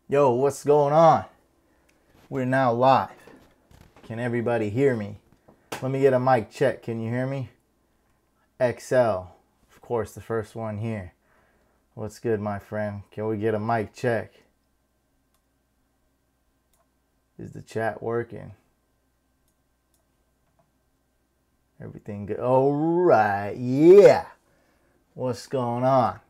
Yo, what's going on? We're now live. Can everybody hear me? Let me get a mic check. Can you hear me? XL, of course, the first one here. What's good, my friend? Can we get a mic check? Is the chat working? Everything good? All right, yeah. What's going on?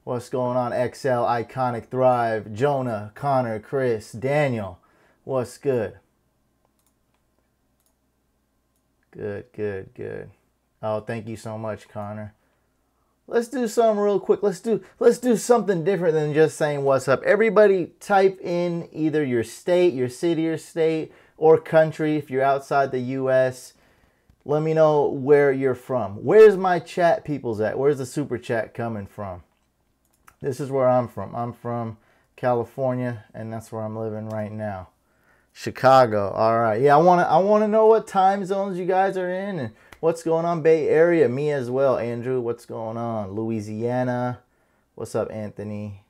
What's going on? XL, Iconic Thrive, Jonah, Connor, Chris, Daniel. What's good? Good. Oh, thank you so much, Connor. Let's do something real quick. Let's do something different than just saying what's up. Everybody type in either your state, your city or state, or country if you're outside the US. Let me know where you're from. Where's my chat peoples at? Where's the super chat coming from? This is where I'm from. I'm from California, and that's where I'm living right now. Chicago. All right. Yeah, I want to know what time zones you guys are in and what's going on. Bay Area. Me as well. Andrew, what's going on? Louisiana. What's up, Anthony?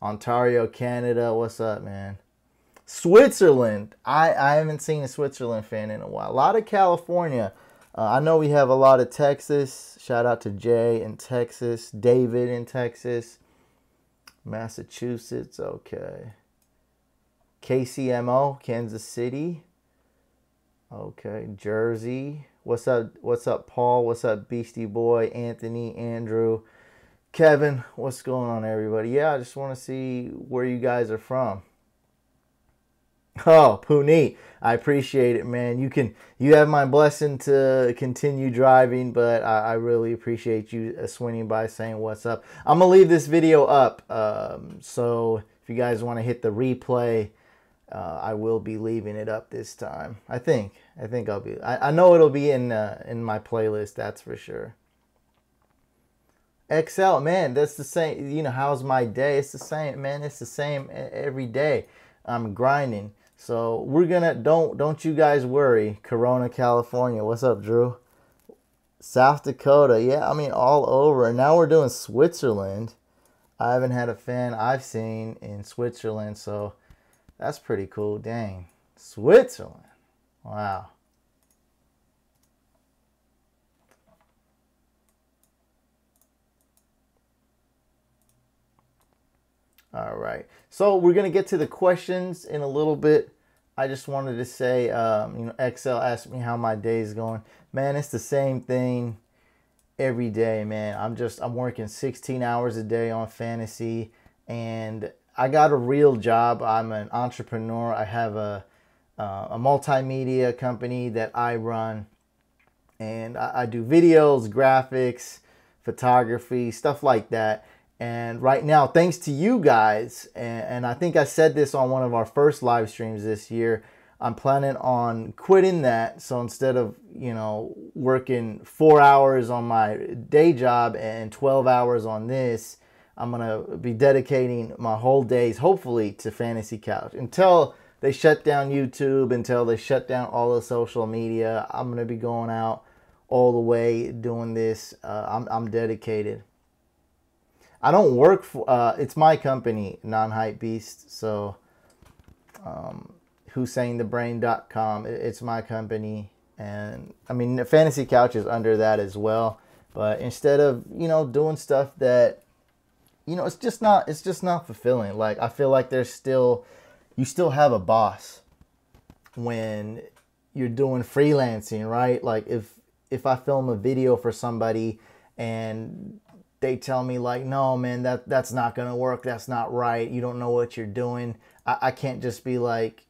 Ontario, Canada. What's up, man? Switzerland. I haven't seen a Switzerland fan in a while. A lot of California. I know we have a lot of Texas. Shout out to Jay in Texas. David in Texas. Massachusetts. Okay. KCMO, Kansas City. Okay, Jersey. What's up, Paul? What's up, Beastie Boy? Anthony, Andrew, Kevin. What's going on, everybody? Yeah, I just want to see where you guys are from. Oh, Puneet, I appreciate it, man. You have my blessing to continue driving, but I really appreciate you swinging by saying what's up. I'm gonna leave this video up, so if you guys want to hit the replay, I will be leaving it up this time. I think I'll be. I know it'll be in my playlist. That's for sure. XL, man, that's the same. You know, how's my day? It's the same, man. It's the same every day. I'm grinding. So we're gonna don't you guys worry. Corona, California. What's up, Drew? South Dakota. Yeah, I mean all over. And now we're doing Switzerland. I haven't had a fan I've seen in Switzerland, so that's pretty cool. Dang. Switzerland. Wow. All right. So we're going to get to the questions in a little bit. I just wanted to say, XL asked me how my day is going. Man, it's the same thing every day, man. I'm working 16 hours a day on fantasy, and I got a real job. I'm an entrepreneur. I have a multimedia company that I run, and I do videos, graphics, photography, stuff like that. And right now, thanks to you guys, and I think I said this on one of our first live streams this year, I'm planning on quitting that. So instead of, working 4 hours on my day job and 12 hours on this, I'm going to be dedicating my whole days, hopefully, to Fantasy Couch. Until they shut down YouTube, until they shut down all the social media, I'm going to be going out all the way doing this. I'm dedicated. I don't work for, it's my company, Non-Hype Beast. So, HusseinTheBrain.com, it's my company. And I mean, the Fantasy Couch is under that as well. But instead of, doing stuff that, it's just not fulfilling. Like, I feel like you still have a boss when you're doing freelancing, right? Like if I film a video for somebody and they tell me like, no, man, that's not going to work. That's not right. You don't know what you're doing. I can't just be like,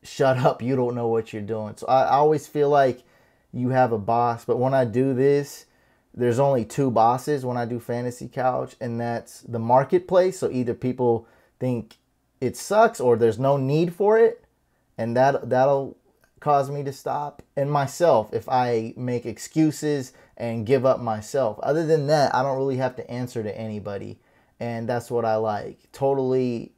shut up. You don't know what you're doing. So I always feel like you have a boss. But when I do this, there's only two bosses when I do Fantasy Couch, and that's the marketplace. So either people think it sucks or there's no need for it, and that'll cause me to stop. And myself, if I make excuses and give up myself. Other than that, I don't really have to answer to anybody. And that's what I like. Totally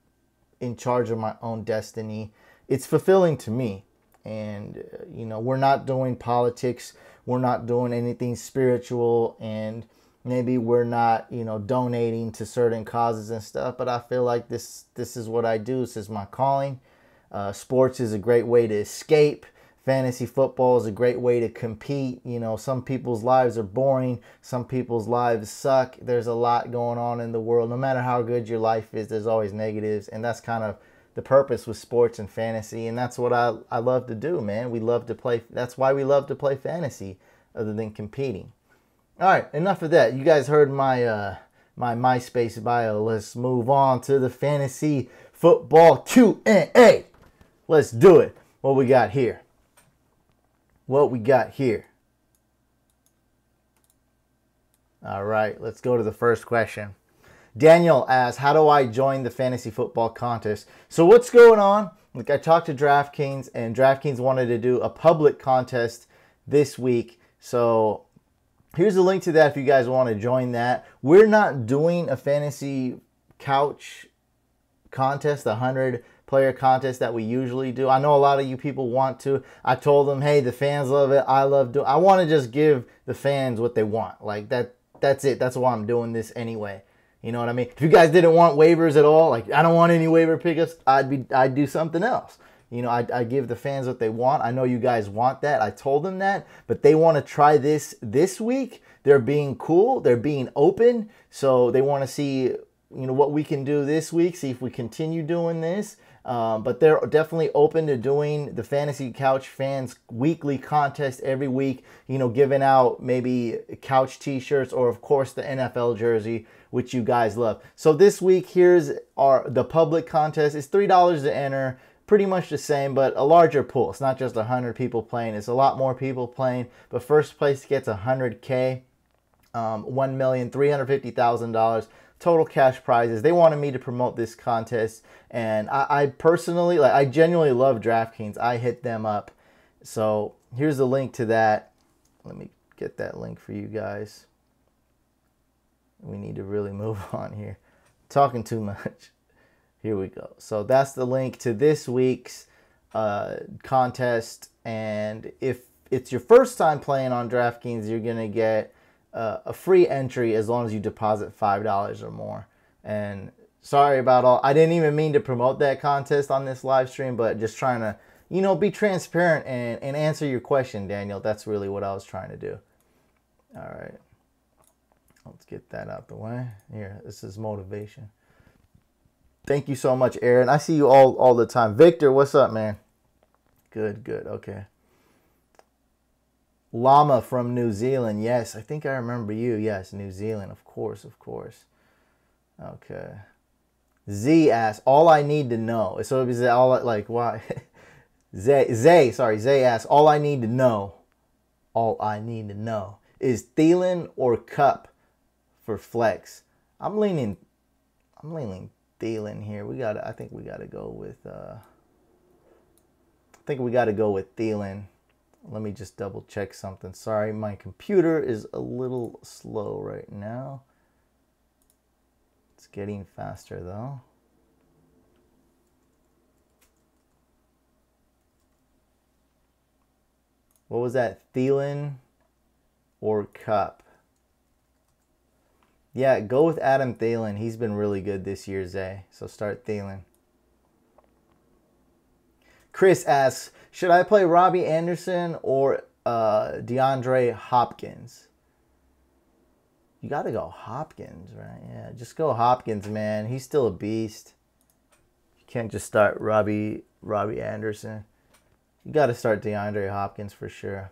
in charge of my own destiny. It's fulfilling to me. And, we're not doing politics. We're not doing anything spiritual. And maybe we're not, you know, donating to certain causes and stuff, but I feel like this is what I do. This is my calling. Sports is a great way to escape. Fantasy football is a great way to compete. You know, some people's lives are boring. Some people's lives suck. There's a lot going on in the world. No matter how good your life is, there's always negatives. And that's kind of the purpose with sports and fantasy. And that's what I love to do, man. We love to play. That's why we love to play fantasy other than competing. All right, enough of that. You guys heard my my MySpace bio. Let's move on to the fantasy football Q&A. Let's do it. What we got here? What we got here? All right, let's go to the first question. Daniel asks, how do I join the fantasy football contest? So what's going on? Like, I talked to DraftKings, and DraftKings wanted to do a public contest this week. So here's a link to that if you guys want to join that. We're not doing a fantasy couch contest, the 100-player contest that we usually do. I know a lot of you people want to. I told them, hey, the fans love it. I love doing. I want to just give the fans what they want. Like that. That's it. That's why I'm doing this anyway. You know what I mean? If you guys didn't want waivers at all, like I don't want any waiver pickups, I'd do something else. You know, I give the fans what they want. I know you guys want that. I told them that, but they want to try this week. They're being cool. They're being open. So they want to see, you know, what we can do this week. See if we continue doing this. But they're definitely open to doing the Fantasy Couch Fans weekly contest every week, you know, giving out maybe couch t-shirts or, of course, the NFL jersey, which you guys love. So this week, here's the public contest. It's $3 to enter, pretty much the same, but a larger pool. It's not just 100 people playing. It's a lot more people playing, but first place gets $100K, $1,350,000. Total cash prizes. They wanted me to promote this contest, and I personally, like, I genuinely love DraftKings. I hit them up. So here's the link to that. Let me get that link for you guys. We need to really move on here. Talking too much. Here we go. So that's the link to this week's contest, and if it's your first time playing on DraftKings, you're gonna get a free entry as long as you deposit $5 or more. And sorry about all. I didn't even mean to promote that contest on this live stream, but just trying to, you know, be transparent and answer your question, Daniel. That's really what I was trying to do. All right. Let's get that out the way. Here, this is motivation. Thank you so much, Aaron. I see you all the time. Victor, what's up, man? Good, good. Okay. Llama from New Zealand. Yes, I think I remember you. Yes, New Zealand. Of course, of course. Okay. Z asks, all I need to know. So is it all like why? Zay asks, all I need to know is Thielen or Cup for flex. I'm leaning Thielen here. I think we gotta go with Thielen. Let me just double check something. Sorry, my computer is a little slow right now. It's getting faster though. What was that? Thielen or Cup? Yeah, go with Adam Thielen. He's been really good this year, Zay. So start Thielen. Chris asks, should I play Robbie Anderson or DeAndre Hopkins? You got to go Hopkins, right? Yeah, just go Hopkins, man. He's still a beast. You can't just start Robbie Anderson. You got to start DeAndre Hopkins for sure.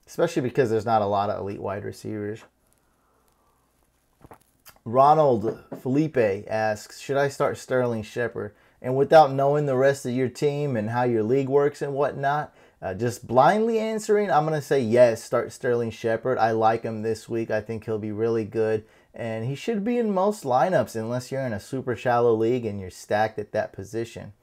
Especially because there's not a lot of elite wide receivers. Ronald Felipe asks, should I start Sterling Shepard? And without knowing the rest of your team and how your league works and whatnot, just blindly answering, I'm going to say yes, start Sterling Shepard. I like him this week. I think he'll be really good. And he should be in most lineups unless you're in a super shallow league and you're stacked at that position.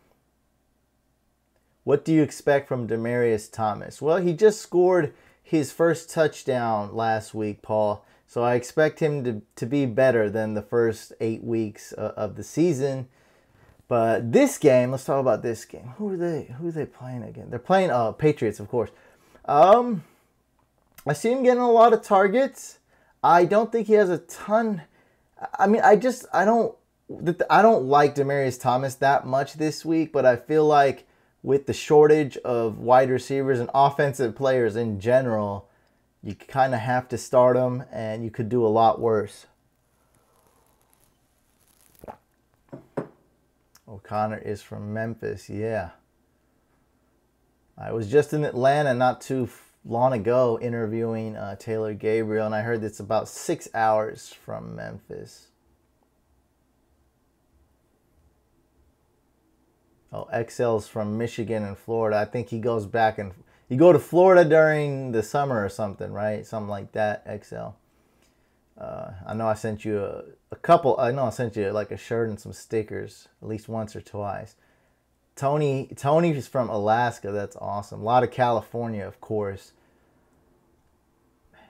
What do you expect from Demaryius Thomas? Well, he just scored his first touchdown last week, Paul. So I expect him to be better than the first 8 weeks of the season. But this game, let's talk about this game. Who are they playing again? They're playing Patriots, of course. I see him getting a lot of targets. I don't think he has a ton. I mean, I don't like Demaryius Thomas that much this week, but I feel like with the shortage of wide receivers and offensive players in general, you kind of have to start him, and you could do a lot worse. O'Connor is from Memphis, yeah. I was just in Atlanta not too long ago interviewing Taylor Gabriel, and I heard it's about 6 hours from Memphis. Oh, XL's from Michigan and Florida. I think he goes back and you go to Florida during the summer or something, right? Something like that, XL. I know I sent you a couple. I know I sent you like a shirt and some stickers at least once or twice. Tony is from Alaska. That's awesome. A lot of California, of course.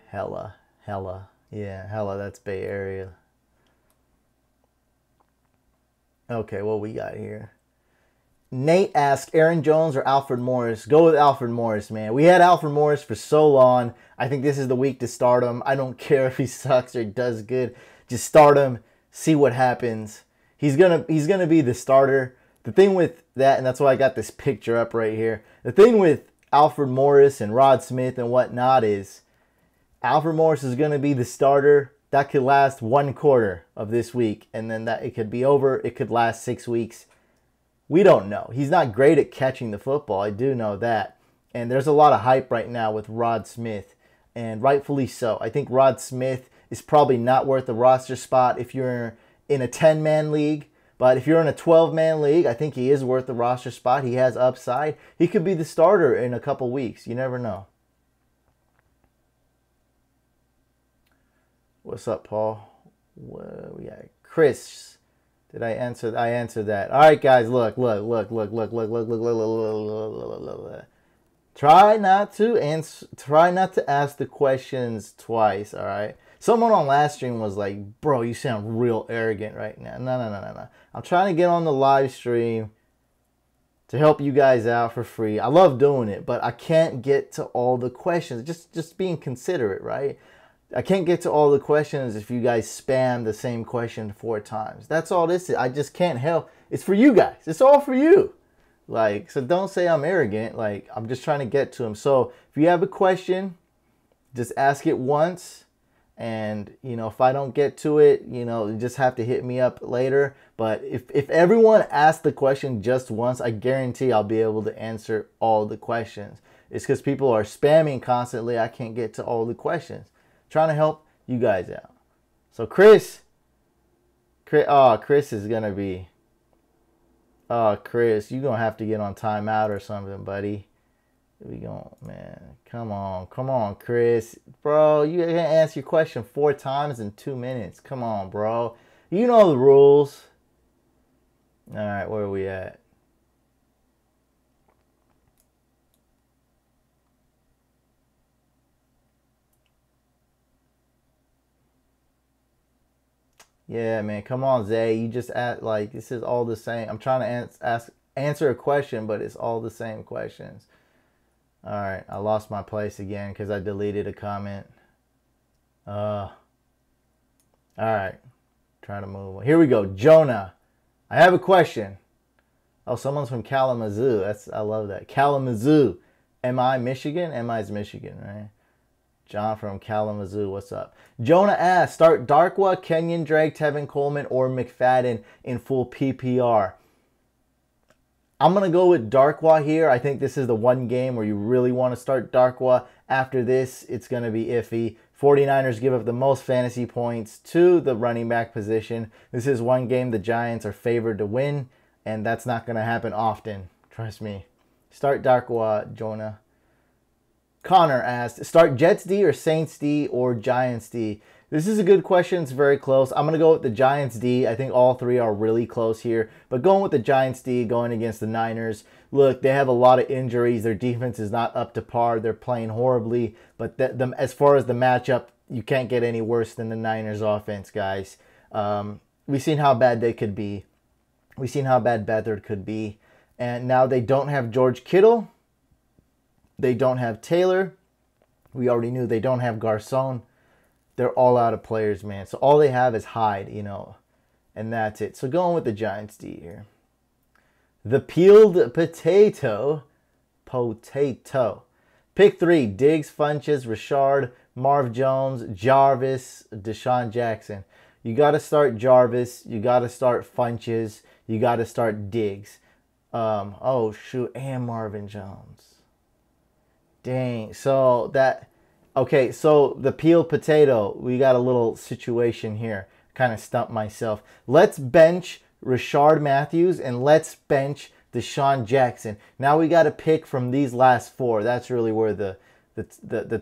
Hella. Yeah, hella, that's Bay Area. Okay, what we got here? Nate asks, Aaron Jones or Alfred Morris? Go with Alfred Morris, man. We had Alfred Morris for so long. I think this is the week to start him. I don't care if he sucks or does good. Just start him. See what happens. He's gonna be the starter. The thing with that, and that's why I got this picture up right here. The thing with Alfred Morris and Rod Smith and whatnot is Alfred Morris is gonna be the starter. That could last 1 quarter of this week, and then that it could be over. It could last 6 weeks. We don't know. He's not great at catching the football. I do know that. And there's a lot of hype right now with Rod Smith, and rightfully so. I think Rod Smith is probably not worth a roster spot if you're in a 10-man league. But if you're in a 12-man league, I think he is worth the roster spot. He has upside. He could be the starter in a couple weeks. You never know. What's up, Paul? Whoa, we got Chris. Did I answer? I answered that. All right, guys, look. Try not to ask the questions twice, all right? Someone on last stream was like, bro, you sound real arrogant right now. No. I'm trying to get on the live stream to help you guys out for free. I love doing it, but I can't get to all the questions. Just being considerate, right? I can't get to all the questions if you guys spam the same question 4 times. That's all this is. I just can't help. It's for you guys. It's all for you. Like, so don't say I'm arrogant. Like, I'm just trying to get to them. So if you have a question, just ask it once. And, you know, if I don't get to it, you know, you just have to hit me up later. But if everyone asks the question just once, I guarantee I'll be able to answer all the questions. It's because people are spamming constantly. I can't get to all the questions. Trying to help you guys out. So Chris is going to be, Chris, you're going to have to get on timeout or something, buddy. We going, man, come on, Chris. Bro, you can't answer your question 4 times in 2 minutes. Come on, bro. You know the rules. All right, where are we at? Yeah, man, come on, Zay. You just act like this is all the same. I'm trying to answer a question, but it's all the same questions. All right, I lost my place again because I deleted a comment. All right, trying to move on. Here we go, Jonah. I have a question. Oh, someone's from Kalamazoo. I love that. Kalamazoo. MI Michigan? MI's Michigan, right? John from Kalamazoo, what's up? Jonah asks, start Darkwa, Kenyon Drake, Tevin Coleman, or McFadden in full PPR. I'm going to go with Darkwa here. I think this is the one game where you really want to start Darkwa. After this, it's going to be iffy. 49ers give up the most fantasy points to the running back position. This is one game the Giants are favored to win, and that's not going to happen often. Trust me. Start Darkwa, Jonah. Connor asked, start Jets D or Saints D or Giants D? This is a good question. It's very close. I'm going to go with the Giants D. I think all 3 are really close here. But going with the Giants D, going against the Niners. Look, they have a lot of injuries. Their defense is not up to par. They're playing horribly. But as far as the matchup, you can't get any worse than the Niners offense, guys. We've seen how bad they could be. We've seen how bad Beathard could be. And now they don't have George Kittle. They don't have Taylor. We already knew they don't have Garcon. they're all out of players, man. So all they have is Hyde, you know, and that's it. So going with the Giants D here. The peeled potato. Pick 3, Diggs, Funches, Richard, Marv Jones, Jarvis, Deshaun Jackson. You got to start Jarvis. You got to start Funches. You got to start Diggs. Oh, shoot. And Marvin Jones. Dang. So that... Okay, so the peeled potato. We got a little situation here. Kind of stumped myself. Let's bench Rishard Matthews and let's bench Deshaun Jackson. Now we got to pick from these last 4. That's really where the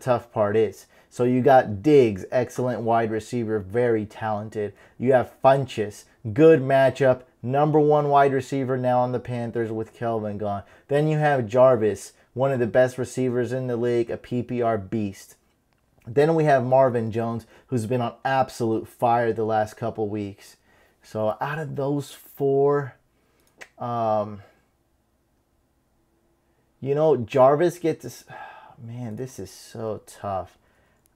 tough part is. So you got Diggs, excellent wide receiver, very talented. You have Funches, good matchup, #1 wide receiver now on the Panthers with Kelvin gone. Then you have Jarvis, one of the best receivers in the league, a PPR beast. Then we have Marvin Jones, who's been on absolute fire the last couple weeks. So out of those 4, you know, Jarvis gets this. Man, this is so tough.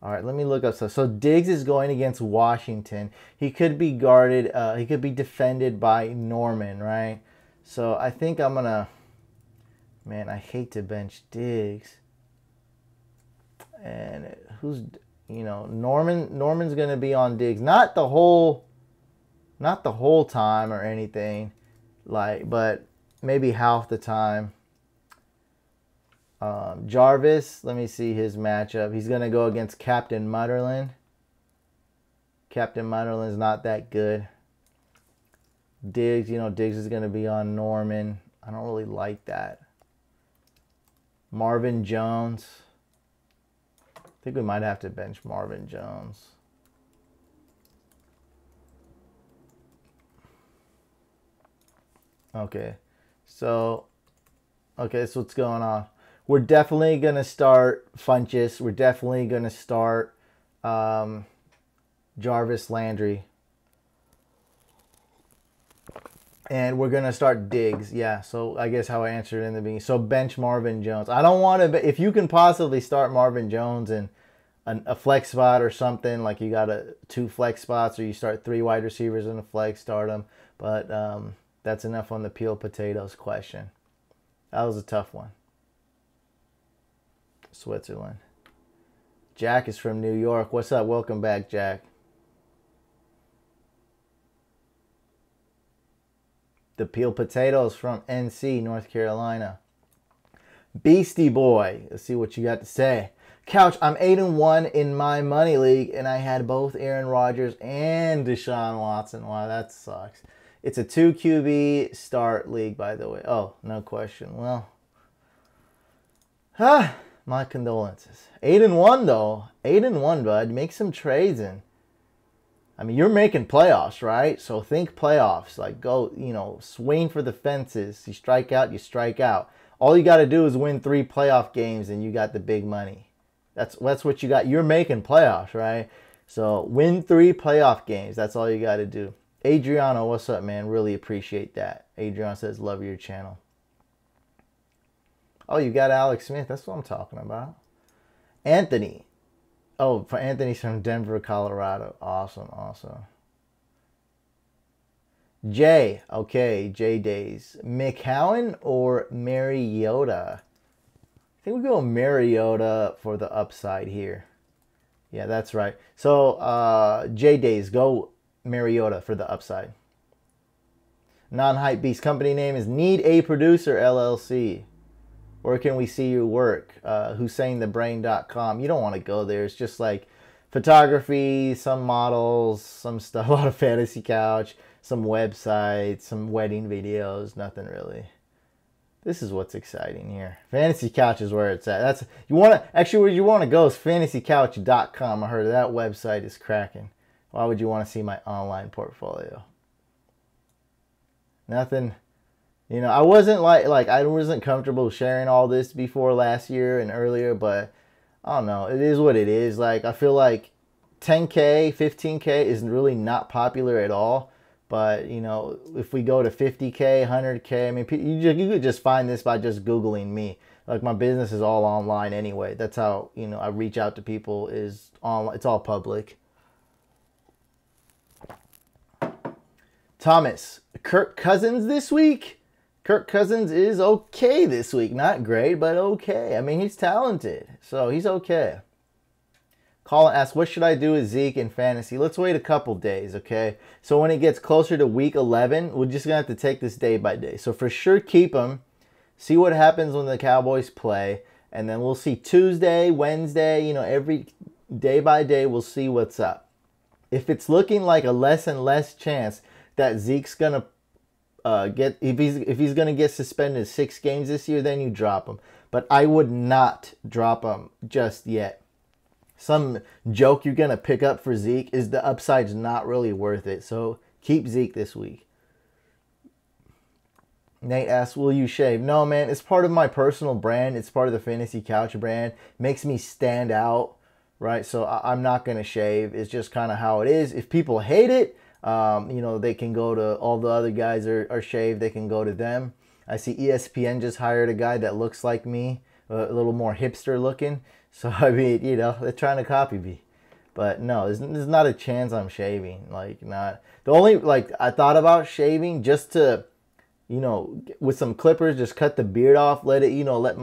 All right, let me look up. So Diggs is going against Washington. He could be guarded. He could be defended by Norman, right? So I think I'm going to... Man, I hate to bench Diggs. And who's... You know, Norman's going to be on Diggs. Not the whole time or anything. But maybe half the time. Jarvis, let me see his matchup. He's going to go against Captain Mutterland. Captain Mutterland's not that good. Diggs, you know, Diggs is going to be on Norman. I don't really like that. Marvin Jones. I think we might have to bench Marvin Jones. Okay. So what's going on? We're definitely going to start Funches. We're definitely going to start Jarvis Landry. And we're going to start Diggs. Yeah, so I guess how I answered in the beginning. So bench Marvin Jones. I don't want to... If you can possibly start Marvin Jones in a flex spot or something, like you got 2 flex spots, or you start 3 wide receivers in a flex, start them. But that's enough on the peeled potatoes question. That was a tough one. Switzerland. Jack is from New York. What's up? Welcome back, Jack. The peeled potatoes from NC, North Carolina. Beastie Boy. Let's see what you got to say. Couch, I'm 8-1 in my money league, and I had both Aaron Rodgers and Deshaun Watson. Wow, that sucks. It's a 2 QB start league, by the way. Oh, no question. Well, my condolences. 8-1 though. 8-1, bud. Make some trades in. I mean, you're making playoffs, right? So think playoffs. Like, go, you know, swing for the fences. You strike out, you strike out. All you got to do is win 3 playoff games, and you got the big money. That's what you got. You're making playoffs, right? So win 3 playoff games. That's all you got to do. Adriano, what's up, man? Really appreciate that. Adriano says, love your channel. Oh, you got Alex Smith. That's what I'm talking about. Anthony. Oh, for Anthony's from Denver, Colorado. Awesome, awesome. Jay. Okay, Jay Days. McCown or Mariota? I think we go Mariota for the upside here. Yeah, that's right. So, Jay Days, go Mariota for the upside. Non-Hype Beast. Company name is Need a Producer, LLC. Where can we see your work? HusseinTheBrain.com. You don't want to go there. It's just like photography, some models, some stuff, a lot of Fantasy Couch, some websites, some wedding videos, nothing really. This is what's exciting here. Fantasy Couch is where it's at. That's actually where you want to go is fantasycouch.com. I heard that website is cracking. Why would you want to see my online portfolio? Nothing. You know, I wasn't I wasn't comfortable sharing all this before last year and earlier, but I don't know. It is what it is. Like, I feel like 10K, 15K is really not popular at all. But, you know, if we go to 50K, 100K, I mean, you could just find this by just Googling me. Like, my business is all online anyway. That's how, you know, I reach out to people is online. It's all public. Thomas, Kirk Cousins this week? Kirk Cousins is okay this week. Not great, but okay. I mean, he's talented, so he's okay. Colin asks, what should I do with Zeke in fantasy? Let's wait a couple days, okay? So when it gets closer to week 11, we're just going to have to take this day by day. So for sure, keep him. See what happens when the Cowboys play. And then we'll see Tuesday, Wednesday, every day by day, we'll see what's up. If it's looking like a less and less chance that Zeke's going to if he's going to get suspended 6 games this year, then you drop him. But I would not drop him just yet. Some joke you're going to pick up for Zeke is the upside's not really worth it. So keep Zeke this week. Nate asks, will you shave? No, man. It's part of my personal brand. It's part of the Fantasy Couch brand. Makes me stand out, right? So I'm not going to shave. It's just kind of how it is. If people hate it, they can go to all the other guys are shaved. They can go to them. I see ESPN just hired a guy that looks like me, a little more hipster looking. So, I mean, they're trying to copy me. But no, there's not a chance I'm shaving. Not. The only, I thought about shaving just to, with some clippers, just cut the beard off, let it, let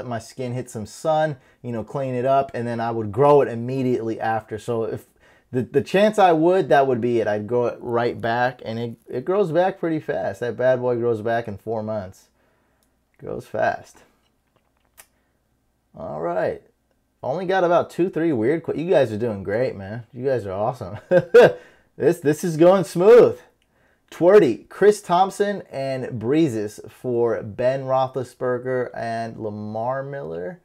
my skin hit some sun, clean it up, and then I would grow it immediately after. So if the chance that would be it. I'd grow it right back, and it grows back pretty fast. That bad boy grows back in 4 months. Grows fast. All right. Only got about 2-3 weird. You guys are doing great, man. You guys are awesome. This is going smooth. Twerdy, Chris Thompson, and Breezes for Ben Roethlisberger and Lamar Miller.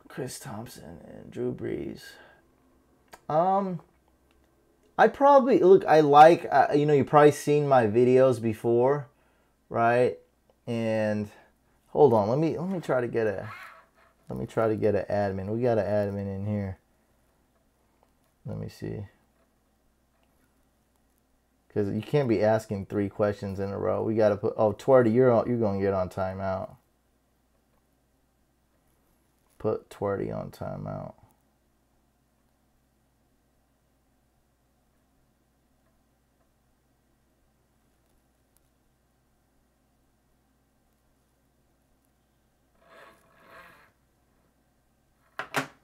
Chris Thompson and Drew Brees. I probably I like you've probably seen my videos before, right? And hold on, let me try to get an admin. We got an admin in here. Let me see. Because you can't be asking 3 questions in a row. We got to put. Oh, Twerdy, you're going to get on timeout. Put Twerdy on timeout.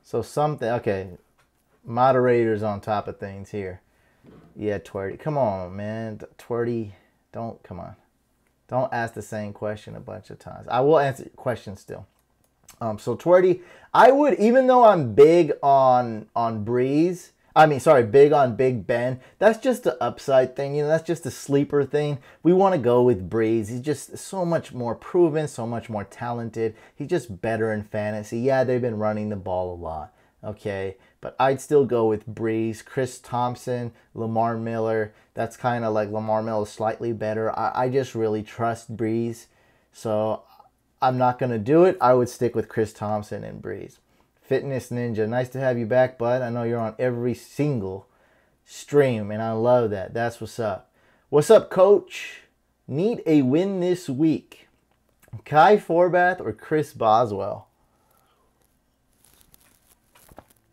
So something, okay, moderators on top of things here. Yeah, Twerdy, come on, man. Twerdy, come on. Don't ask the same question a bunch of times. I will answer questions still. So Twerdy, I would, even though I'm big on Breeze, big on Big Ben, that's just the upside thing. That's just a sleeper thing. We want to go with Breeze. He's just so much more proven, so much more talented. He's just better in fantasy. Yeah, they've been running the ball a lot. Okay, but I'd still go with Breeze, Chris Thompson, Lamar Miller. That's kind of like Lamar Miller slightly better. I just really trust Breeze. So I'm not going to do it. I would stick with Chris Thompson and Breeze. Fitness Ninja, nice to have you back, bud. I know you're on every single stream, and I love that. That's what's up. What's up, Coach? Need a win this week. Kai Forbath or Chris Boswell?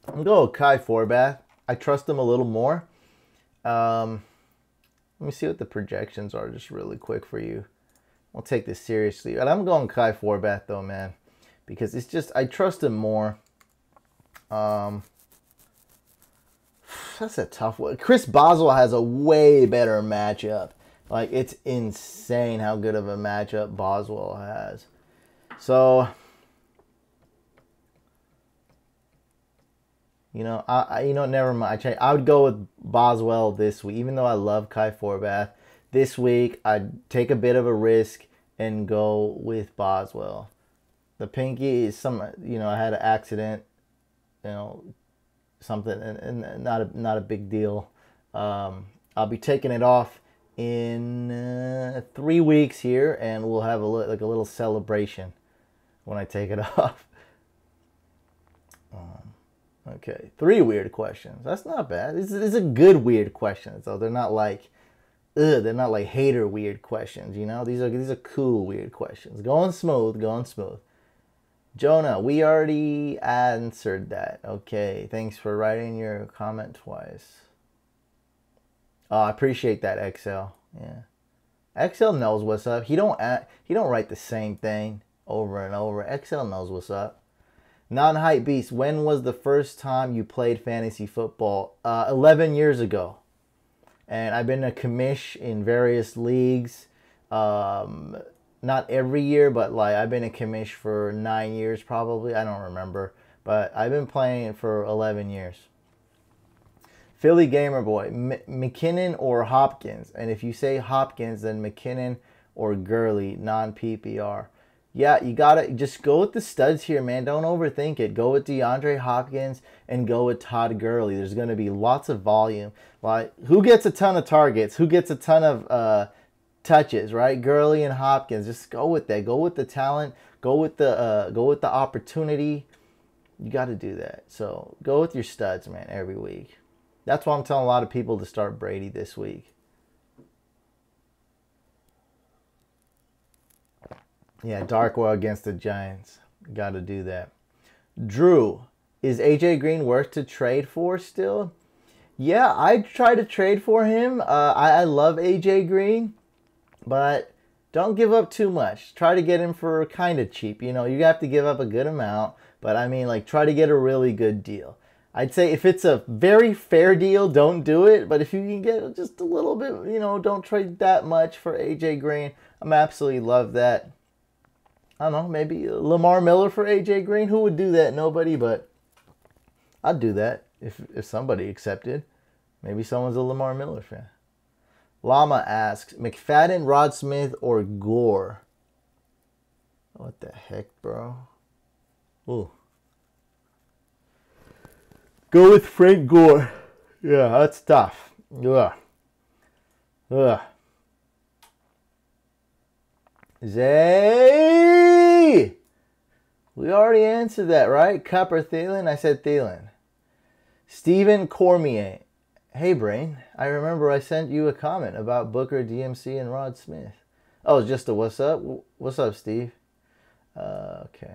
I'm going with Kai Forbath. I trust him a little more. Let me see what the projections are just really quick for you. I'll take this seriously. But I'm going Kai Forbath, though, man. Because it's just, I trust him more. That's a tough one. Chris Boswell has a way better matchup. It's insane how good of a matchup Boswell has. So, never mind. I would go with Boswell this week. Even though I love Kai Forbath, this week I'd take a bit of a risk and go with Boswell. The pinky is I had an accident, something, and not a big deal. I'll be taking it off in 3 weeks here, and we'll have a little celebration when I take it off. Okay, 3 weird questions. That's not bad. These are good weird questions, though. They're not like, they're not like hater weird questions. These are cool weird questions. Going smooth. Jonah, we already answered that. Okay, thanks for writing your comment twice. Oh, I appreciate that, XL. Yeah. XL knows what's up. He don't write the same thing over and over. XL knows what's up. Non-hype beast. When was the first time you played fantasy football? 11 years ago, and I've been a commish in various leagues. Not every year, but like I've been a commish for 9 years probably. I don't remember, but I've been playing for 11 years. Philly Gamer Boy, McKinnon or Hopkins? And if you say Hopkins, then McKinnon or Gurley, non-PPR. Yeah, you gotta just go with the studs here, man. Don't overthink it. Go with DeAndre Hopkins and go with Todd Gurley. There's gonna be lots of volume. Like, who gets a ton of targets? Who gets a ton of touches? Right, Gurley and Hopkins. Just go with that. Go with the talent. Go with the opportunity. You got to do that. So go with your studs, man, every week. That's why I'm telling a lot of people to start Brady this week. Yeah, Darkwell against the Giants. Got to do that. Drew, is AJ Green worth to trade for still? Yeah, I'd try to trade for him. I love AJ Green, but don't give up too much. Try to get him for kind of cheap. You know, you have to give up a good amount, but I mean, like, try to get a really good deal. I'd say if it's a very fair deal, don't do it. But if you can get just a little bit, you know, don't trade that much for AJ Green. I'm absolutely love that. I don't know, maybe Lamar Miller for AJ Green. Who would do that? Nobody, but I'd do that if somebody accepted. Maybe someone's a Lamar Miller fan. Llama asks, McFadden, Rod Smith, or Gore? What the heck, bro? Ooh. Go with Frank Gore. Yeah, that's tough. Ugh. Zay! We already answered that, right? Cup or Thielen? I said Thielen. Stephen Cormier. Hey, Brain. I remember I sent you a comment about Booker, DMC, and Rod Smith. Oh, it's just a what's up? What's up, Steve? Okay.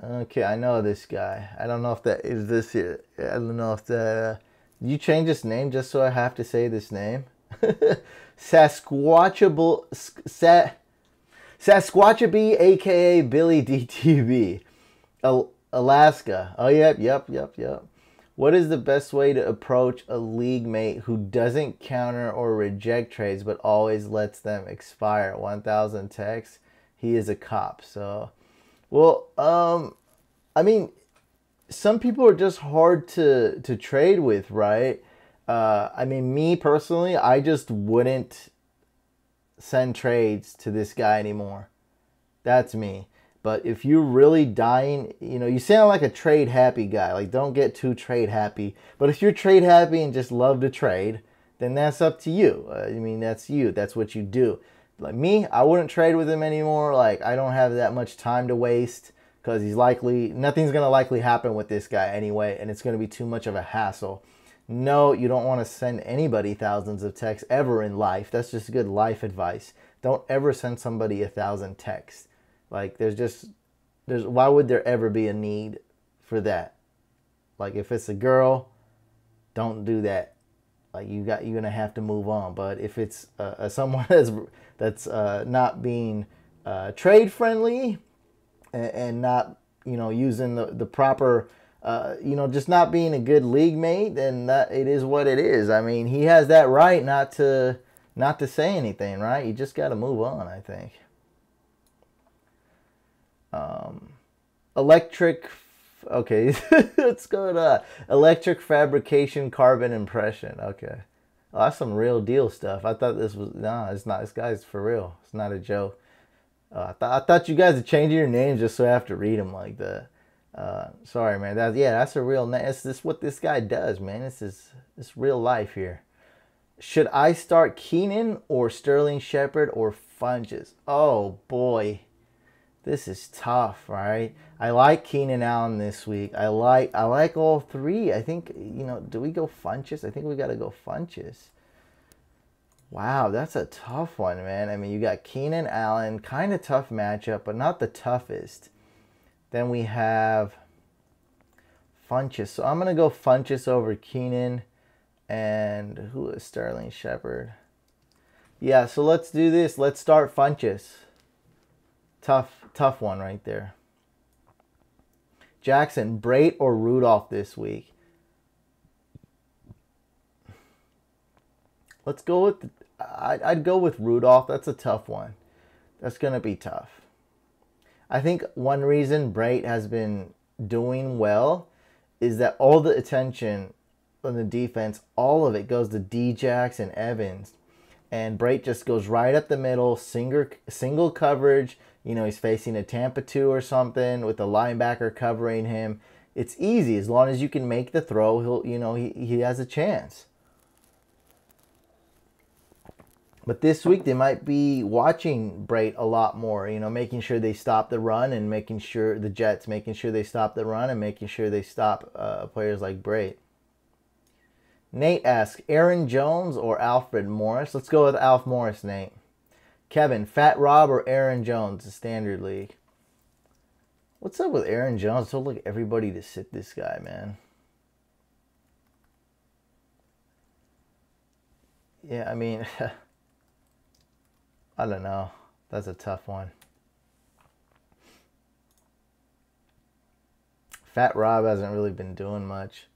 Okay, I know this guy. I don't know if that is this here. I don't know if that... you change this name just so I have to say this name? Sasquatchaby, a.k.a. Billy DTV. Alaska. Oh, yep. What is the best way to approach a league mate who doesn't counter or reject trades but always lets them expire? 1,000 texts. He is a cop, so... Well, I mean, some people are just hard to trade with, right? I mean, me personally, I just wouldn't send trades to this guy anymore. That's me. But if you're really dying, you know, you sound like a trade happy guy. Like, don't get too trade happy. But if you're trade happy and just love to trade, then that's up to you. I mean, that's you. That's what you do. Like me, I wouldn't trade with him anymore. Like, I don't have that much time to waste because nothing's going to likely happen with this guy anyway, and it's going to be too much of a hassle. No, you don't want to send anybody thousands of texts ever in life. That's just good life advice. Don't ever send somebody 1,000 texts. Like, why would there ever be a need for that? Like, if it's a girl, don't do that. Like, you're gonna have to move on. But if it's someone that's not being trade friendly and not, you know, using the proper, you know, just not being a good league mate, then it is what it is. I mean, he has that right not to say anything, right? You just got to move on, I think. Electric. Okay, let's go to electric fabrication carbon impression. Okay. Oh, that's some real deal stuff. I thought this was... Nah, it's not. This guy's for real. It's not a joke. I thought you guys would change your names just so I have to read them like that. Sorry, man. That's a real name. This what this guy does, man. It's real life here. Should I start Keenan or Sterling Shepard or Funches? Oh, boy. This is tough, right? I like Keenan Allen this week. I like all three. I think, you know, do we go Funches? I think we got to go Funches. Wow, that's a tough one, man. I mean, you got Keenan Allen, kind of tough matchup, but not the toughest. Then we have Funches. So I'm going to go Funches over Keenan. And who is Sterling Shepard? Yeah, so let's do this. Let's start Funchess. Tough one right there. Jackson, Brait or Rudolph this week? Let's go with... I'd go with Rudolph. That's a tough one. That's going to be tough. I think one reason Brait has been doing well is that all the attention on the defense, all of it goes to Djax and Evans. And Brait just goes right up the middle, single coverage. You know, he's facing a Tampa 2 or something with a linebacker covering him. It's easy. As long as you can make the throw, he has a chance. But this week they might be watching Brait a lot more, making sure they stop the run and making sure the Jets, making sure they stop the run and making sure they stop players like Brait. Nate asks, Aaron Jones or Alfred Morris? Let's go with Alf Morris, Nate. Kevin, Fat Rob or Aaron Jones, the standard league? What's up with Aaron Jones? I told like everybody to sit this guy, man. Yeah, I mean, I don't know. That's a tough one. Fat Rob hasn't really been doing much.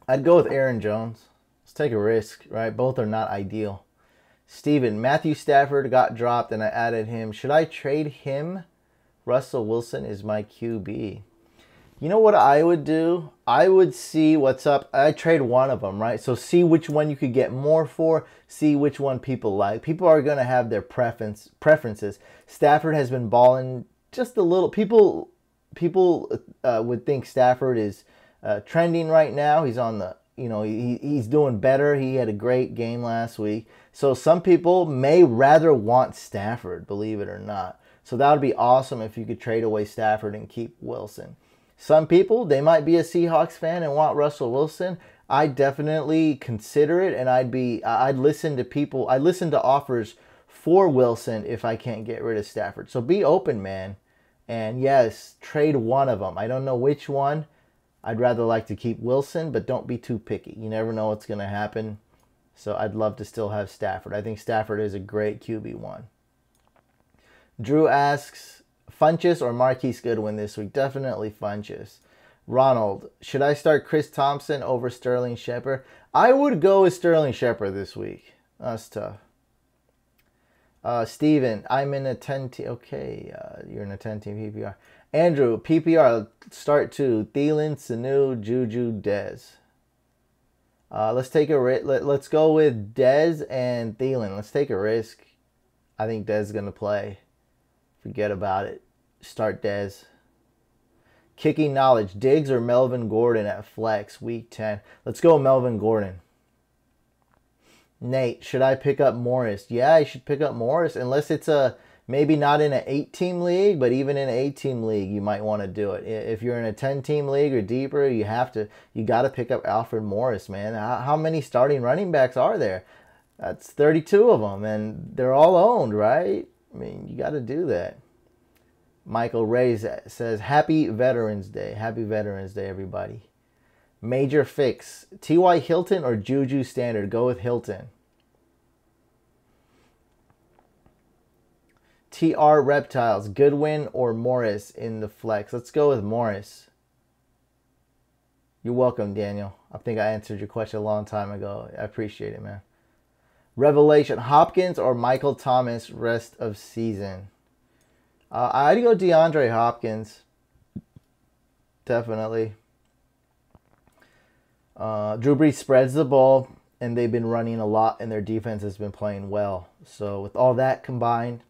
I'd go with Aaron Jones. Let's take a risk, right? Both are not ideal. Steven, Matthew Stafford got dropped and I added him. Should I trade him? Russell Wilson is my QB. You know what I would do? I would see what's up. I'd trade one of them, right? So see which one you could get more for. See which one people like. People are going to have their preferences. Stafford has been balling just a little. People would think Stafford is trending right now. He's on the, he's doing better. He had a great game last week. So some people may rather want Stafford, believe it or not. So that would be awesome if you could trade away Stafford and keep Wilson. Some people, they might be a Seahawks fan and want Russell Wilson. I'd definitely consider it, and I'd listen to people. I'd listen to offers for Wilson if I can't get rid of Stafford. So be open, man. And yes, trade one of them. I don't know which one. I'd rather like to keep Wilson, but don't be too picky. You never know what's going to happen. So I'd love to still have Stafford. I think Stafford is a great QB1. Drew asks, Funchess or Marquise Goodwin this week? Definitely Funchess. Ronald, should I start Chris Thompson over Sterling Shepard? I would go with Sterling Shepard this week. That's tough. Steven, I'm in a 10-team. Okay, you're in a 10-team PPR. Andrew, PPR, start 2. Thielen, Sanu, Juju, Dez. Let's take a risk. Let's go with Dez and Thielen. Let's take a risk. I think Dez is going to play. Forget about it. Start Dez. Kicking knowledge. Diggs or Melvin Gordon at flex week 10. Let's go Melvin Gordon. Nate, should I pick up Morris? Yeah, you should pick up Morris unless it's maybe not in an 8-team league, but even in an 8-team league, you might want to do it. If you're in a 10-team league or deeper, you got to pick up Alfred Morris, man. How many starting running backs are there? That's 32 of them, and they're all owned, right? I mean, you got to do that. Michael Ray says, Happy Veterans Day. Happy Veterans Day, everybody. Major fix. T.Y. Hilton or Juju Standard? Go with Hilton. TR Reptiles. Goodwin or Morris in the flex? Let's go with Morris. You're welcome, Daniel. I think I answered your question a long time ago. I appreciate it, man. Revelation. Hopkins or Michael Thomas rest of season? I'd go DeAndre Hopkins. Definitely. Drew Brees spreads the ball, and they've been running a lot, and their defense has been playing well. So with all that combined,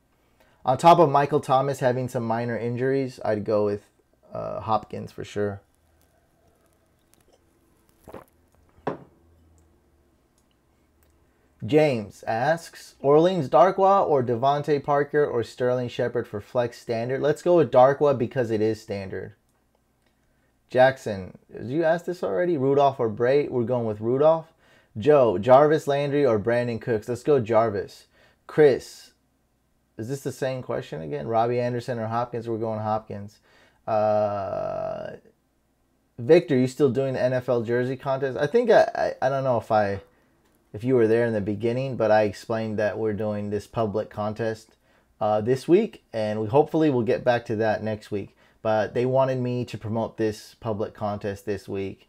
on top of Michael Thomas having some minor injuries, I'd go with Hopkins for sure. James asks, Orleans Darkwa or Devontae Parker or Sterling Shepard for flex standard? Let's go with Darkwa because it is standard. Jackson, did you ask this already? Rudolph or Brait? We're going with Rudolph. Joe, Jarvis Landry or Brandon Cooks? Let's go Jarvis. Chris, is this the same question again? Robbie Anderson or Hopkins? We're going Hopkins. Victor, you still doing the NFL jersey contest? I think I don't know if you were there in the beginning, but I explained that we're doing this public contest this week, and hopefully we'll get back to that next week. But they wanted me to promote this public contest this week.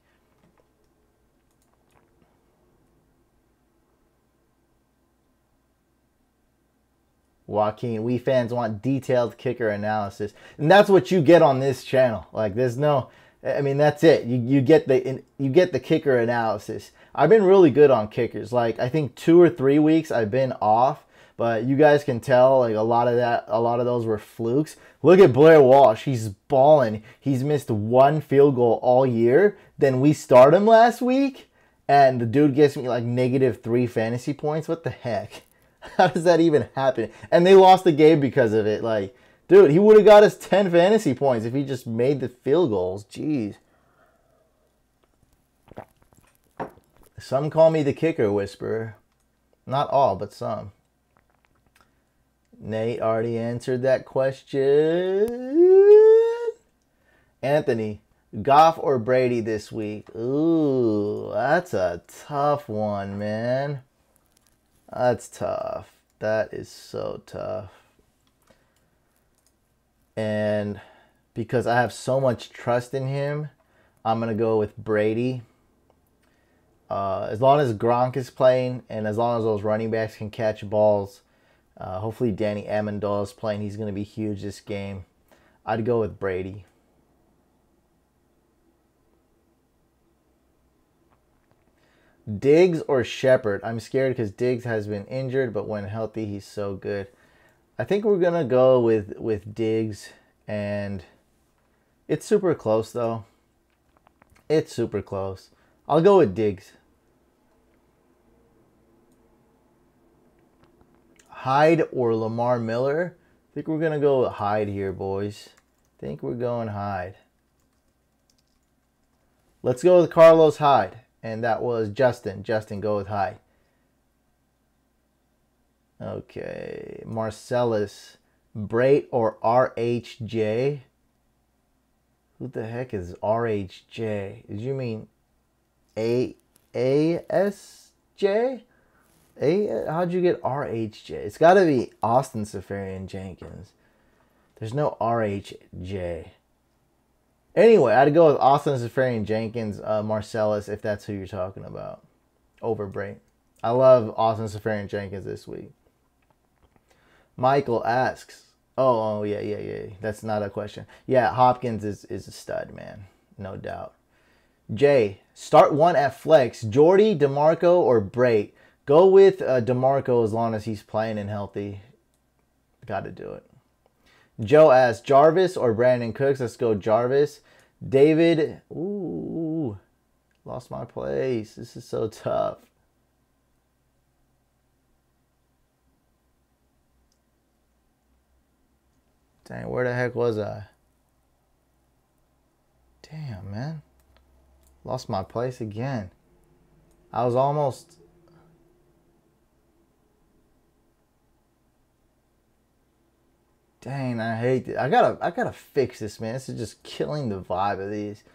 Joaquin, we fans want detailed kicker analysis, and that's what you get on this channel. Like, there's no, I mean, that's it. You get the kicker analysis. I've been really good on kickers. Like, I think 2 or 3 weeks I've been off, but you guys can tell like a lot of those were flukes. Look at Blair Walsh. He's balling. He's missed 1 field goal all year. Then we start him last week, and the dude gets me like -3 fantasy points. What the heck? How does that even happen? And they lost the game because of it. Like, dude, he would have got us 10 fantasy points if he just made the field goals. Jeez. Some call me the kicker whisperer. Not all, but some. Nate already answered that question. Anthony, Goff or Brady this week? Ooh, that's a tough one, man. That's tough. That is so tough. And because I have so much trust in him, I'm going to go with Brady. As long as Gronk is playing and as long as those running backs can catch balls, hopefully Danny Amendola is playing. He's going to be huge this game. I'd go with Brady. Diggs or Shepard? I'm scared because Diggs has been injured, but when healthy, he's so good. I think we're going to go with Diggs, and it's super close, though. It's super close. I'll go with Diggs. Hyde or Lamar Miller? I think we're going to go with Hyde here, boys. I think we're going Hyde. Let's go with Carlos Hyde. And that was Justin. Justin, go with Hyde. Okay. Marcellus. Brait or RHJ? Who the heck is RHJ? Did you mean ASJ? How'd you get RHJ? It's got to be Austin Seferian Jenkins. There's no RHJ. Anyway, I'd go with Austin Seferian Jenkins, Marcellus, if that's who you're talking about, over Brait. I love Austin Seferian Jenkins this week. Michael asks, oh yeah. That's not a question. Yeah, Hopkins is a stud, man. No doubt. Jay, start one at flex. Jordy, DeMarco, or Brait? Go with DeMarco as long as he's playing and healthy. Got to do it. Joe asks, Jarvis or Brandon Cooks? Let's go Jarvis. David, ooh, lost my place. This is so tough. Dang, where the heck was I? Damn, man. Lost my place again. I was almost... Dang, I hate it. I gotta fix this, man. This is just killing the vibe of these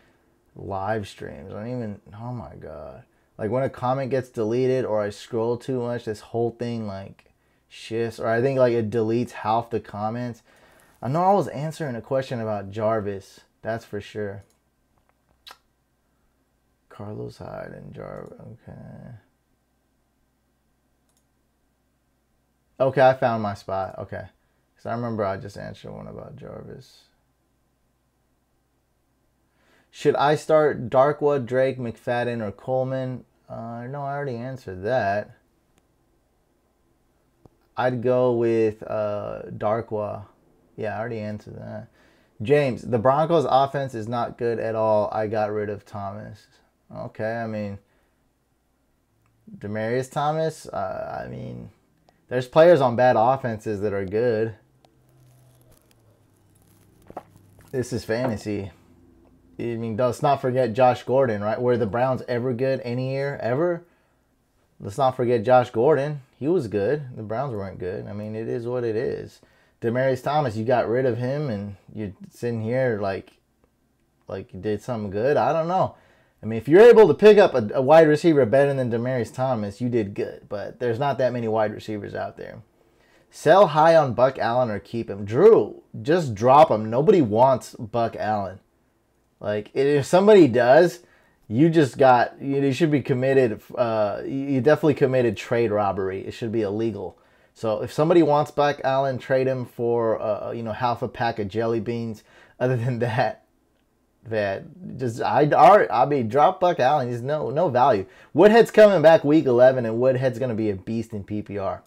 live streams. I don't even, oh my god. Like when a comment gets deleted or I scroll too much, this whole thing like shifts. Or I think like it deletes half the comments. I know I was answering a question about Jarvis. That's for sure. Carlos Hyde and Jarvis. Okay. Okay, I found my spot. Okay. Because I remember I just answered one about Jarvis. Should I start Darkwa, Drake, McFadden, or Coleman? No, I already answered that. I'd go with Darkwa. Yeah, I already answered that. James, the Broncos' offense is not good at all. I got rid of Thomas. Okay, I mean, Demaryius Thomas, I mean, there's players on bad offenses that are good. This is fantasy. I mean, let's not forget Josh Gordon, right? Were the Browns ever good any year, ever? Let's not forget Josh Gordon. He was good. The Browns weren't good. I mean, it is what it is. Demaryius Thomas, you got rid of him, and you're sitting here like, like you did something good. I don't know. I mean, if you're able to pick up a wide receiver better than Demaryius Thomas, you did good. But there's not that many wide receivers out there. Sell high on Buck Allen or keep him. Drew, just drop him. Nobody wants Buck Allen. Like, if somebody does, you should be committed. You definitely committed trade robbery. It should be illegal. So if somebody wants Buck Allen, trade him for half a pack of jelly beans. Other than that, drop Buck Allen. He's no value. Woodhead's coming back week 11, and Woodhead's gonna be a beast in PPR.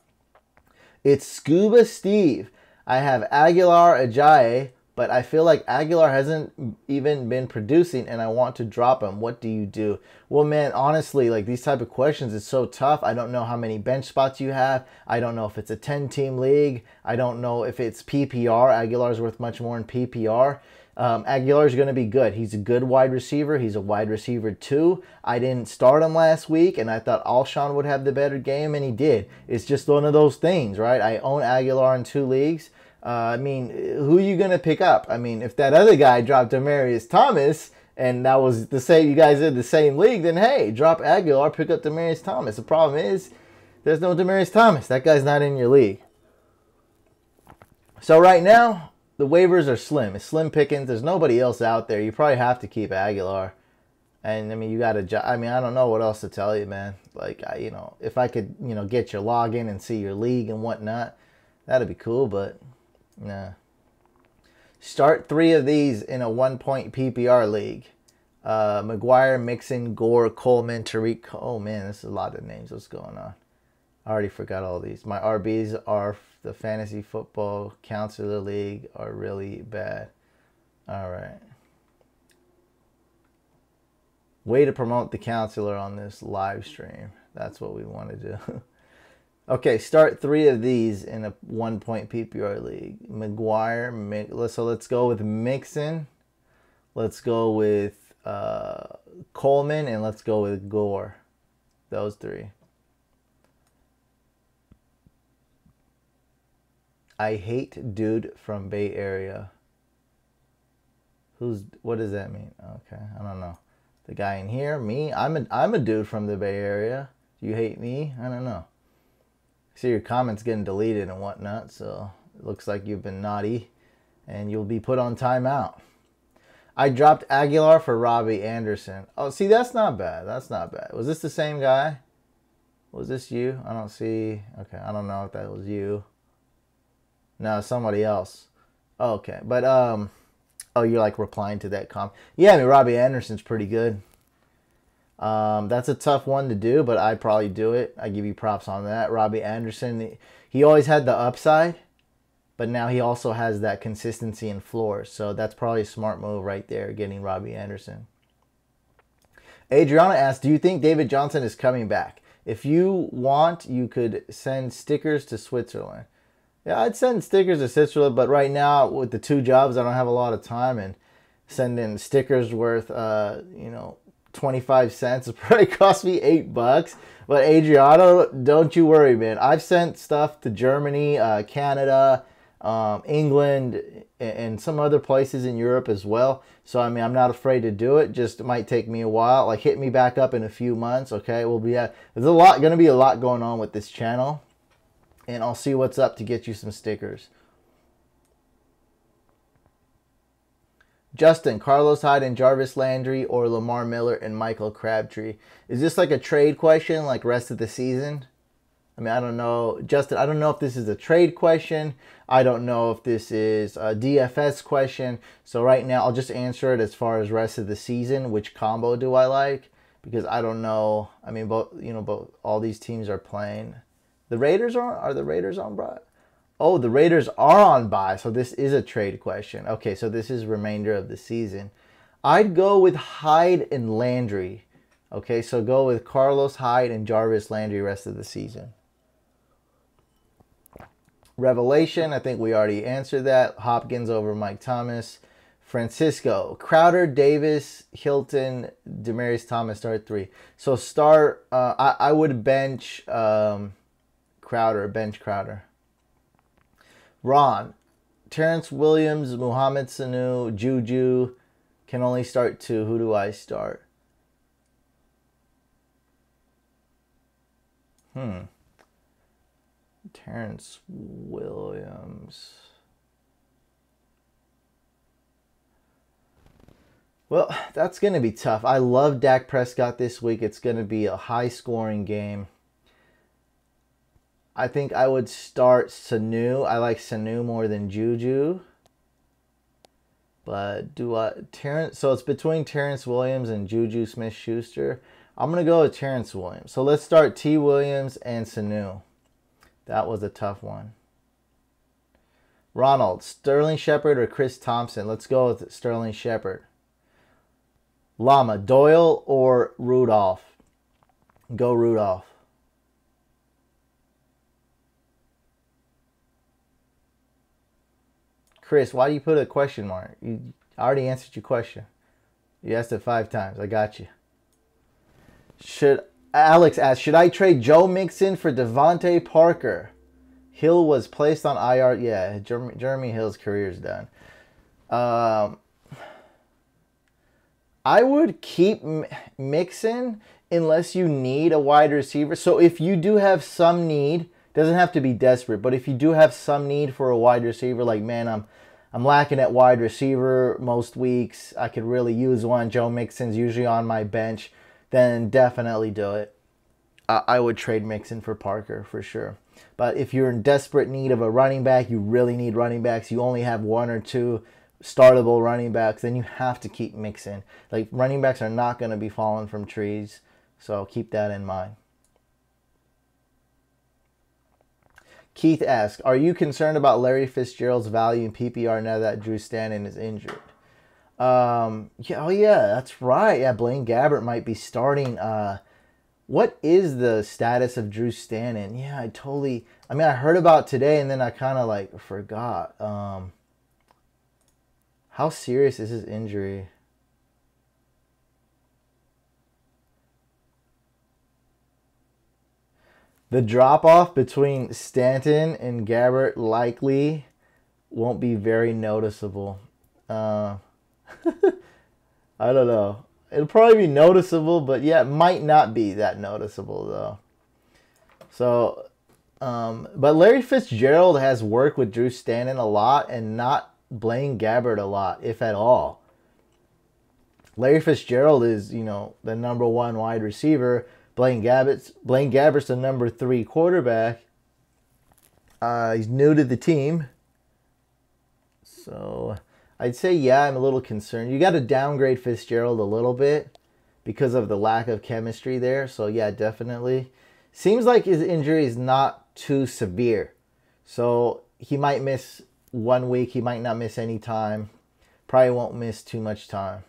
It's Scuba Steve. I have Aguilar Ajayi, but I feel like Aguilar hasn't even been producing, and I want to drop him. What do you do? Well, man, honestly, like these type of questions is so tough. I don't know how many bench spots you have. I don't know if it's a 10-team league. I don't know if it's PPR. Aguilar's worth much more in PPR. Aguilar is going to be good. He's a good wide receiver. He's a wide receiver too. I didn't start him last week, and I thought Alshon would have the better game, and he did. It's just one of those things, right? I own Aguilar in 2 leagues. I mean, who are you going to pick up? I mean, if that other guy dropped Demaryius Thomas, and that was the same, you guys in the same league, then hey, drop Aguilar, pick up Demaryius Thomas. The problem is, there's no Demaryius Thomas. That guy's not in your league. So right now, the waivers are slim. It's slim pickings. There's nobody else out there. You probably have to keep Aguilar. And, I mean, you got to... I mean, I don't know what else to tell you, man. Like, if I could, get your login and see your league and whatnot, that'd be cool, but nah. Start 3 of these in a 1-point PPR league. McGuire, Mixon, Gore, Coleman, Tariq. Oh, man, this is a lot of names. What's going on? I already forgot all these. My RBs are... the fantasy football counselor league are really bad. All right. Way to promote the counselor on this live stream. That's what we want to do. Okay, start 3 of these in a 1-point PPR league. McGuire. So let's go with Mixon. Let's go with Coleman, and let's go with Gore. Those 3. I hate dude from Bay Area. What does that mean? Okay, I don't know. The guy in here, me, I'm a dude from the Bay Area. Do you hate me? I don't know. I see your comments getting deleted and whatnot, so it looks like you've been naughty and you'll be put on timeout. I dropped Aguilar for Robbie Anderson. Oh, see, that's not bad. That's not bad. Was this the same guy? Was this you? I don't see. Okay, I don't know if that was you. No, somebody else. Oh, okay, but oh, you're like replying to that comment. Yeah, I mean Robbie Anderson's pretty good. That's a tough one to do, but I'd probably do it. I give you props on that. Robbie Anderson, he always had the upside, but now he also has that consistency and floor. So that's probably a smart move right there, getting Robbie Anderson. Adriana asked, do you think David Johnson is coming back? If you want, you could send stickers to Switzerland. Yeah, I'd send stickers to Switzerland, but right now with the 2 jobs, I don't have a lot of time, and sending stickers worth, 25 cents would probably cost me $8. But Adriano, don't you worry, man. I've sent stuff to Germany, Canada, England, and some other places in Europe as well. So, I mean, I'm not afraid to do it. Just it might take me a while. Like, hit me back up in a few months, okay? There's going to be a lot going on with this channel. And I'll see what's up to get you some stickers. Justin, Carlos Hyde and Jarvis Landry, or Lamar Miller and Michael Crabtree. Is this like a trade question, like rest of the season? I mean, I don't know. Justin, I don't know if this is a trade question. I don't know if this is a DFS question. So right now, I'll just answer it as far as rest of the season. Which combo do I like? Because I don't know. I mean, both all these teams are playing. The Raiders are the Raiders on bye? Oh, the Raiders are on bye, so this is a trade question. Okay, so this is remainder of the season. I'd go with Hyde and Landry. Okay, so go with Carlos Hyde and Jarvis Landry rest of the season. Revelation, I think we already answered that. Hopkins over Mike Thomas. Francisco, Crowder, Davis, Hilton, Demaryius Thomas, start 3. So start, I would bench... Crowder, bench Crowder. Ron, Terrence Williams, Muhammad Sanu, Juju, Can only start 2. Who do I start? Terrence Williams. Well, that's going to be tough. I love Dak Prescott this week. It's going to be a high-scoring game. I think I would start Sanu. I like Sanu more than Juju. But so it's between Terrence Williams and Juju Smith-Schuster. I'm going to go with Terrence Williams. So let's start T. Williams and Sanu. That was a tough one. Ronald, Sterling Shepard or Chris Thompson? Let's go with Sterling Shepard. Llama, Doyle or Rudolph? Go Rudolph. Chris, why do you put a question mark? I already answered your question. You asked it 5 times. I got you. Alex asked, should I trade Joe Mixon for Devontae Parker? Hill was placed on IR. Yeah, Jeremy Hill's career is done. I would keep Mixon unless you need a wide receiver. So if you do have some need, doesn't have to be desperate, but if you do have some need for a wide receiver, like, man, I'm lacking at wide receiver most weeks, I could really use one. Joe Mixon's usually on my bench, then definitely do it. I would trade Mixon for Parker for sure. But if you're in desperate need of a running back, you really need running backs, you only have 1 or 2 startable running backs, then you have to keep Mixon. Like, running backs are not going to be falling from trees, so keep that in mind. Keith asks, are you concerned about Larry Fitzgerald's value in PPR now that Drew Stanton is injured? Yeah, oh yeah, that's right. Yeah, Blaine Gabbert might be starting. What is the status of Drew Stanton? Yeah, I heard about today and then I kind of like forgot. How serious is his injury? The drop-off between Stanton and Gabbert likely won't be very noticeable. I don't know. It'll probably be noticeable, but yeah, it might not be that noticeable, though. So, but Larry Fitzgerald has worked with Drew Stanton a lot and not Blaine Gabbert a lot, if at all. Larry Fitzgerald is, the #1 wide receiver. Blaine Gabbert's the #3 quarterback. He's new to the team. So I'd say, yeah, I'm a little concerned. You got to downgrade Fitzgerald a little bit because of the lack of chemistry there. So, yeah, definitely. Seems like his injury is not too severe. So he might miss 1 week. He might not miss any time. Probably won't miss too much time.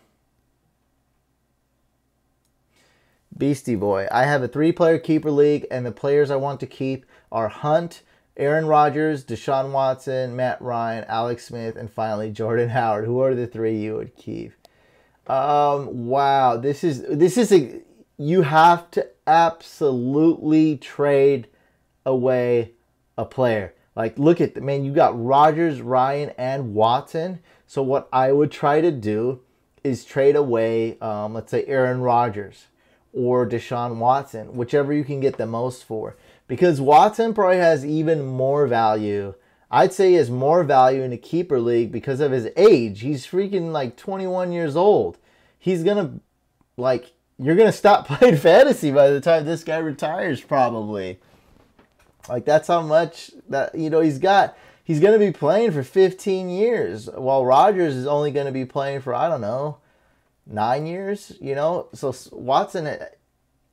Beastie Boy. I have a 3-player keeper league, and the players I want to keep are Hunt, Aaron Rodgers, Deshaun Watson, Matt Ryan, Alex Smith, and finally Jordan Howard. Who are the 3 you would keep? Wow, this is you have to absolutely trade away a player. Like, look at man, you got Rodgers, Ryan, and Watson. So what I would try to do is trade away, let's say Aaron Rodgers or Deshaun Watson, whichever you can get the most for. Because Watson probably has even more value. I'd say he has more value in a keeper league because of his age. He's freaking like 21 years old. He's going to, like, you're going to stop playing fantasy by the time this guy retires probably. Like, that's how much that, he's got. He's going to be playing for 15 years while Rodgers is only going to be playing for, I don't know, 9 years, So Watson,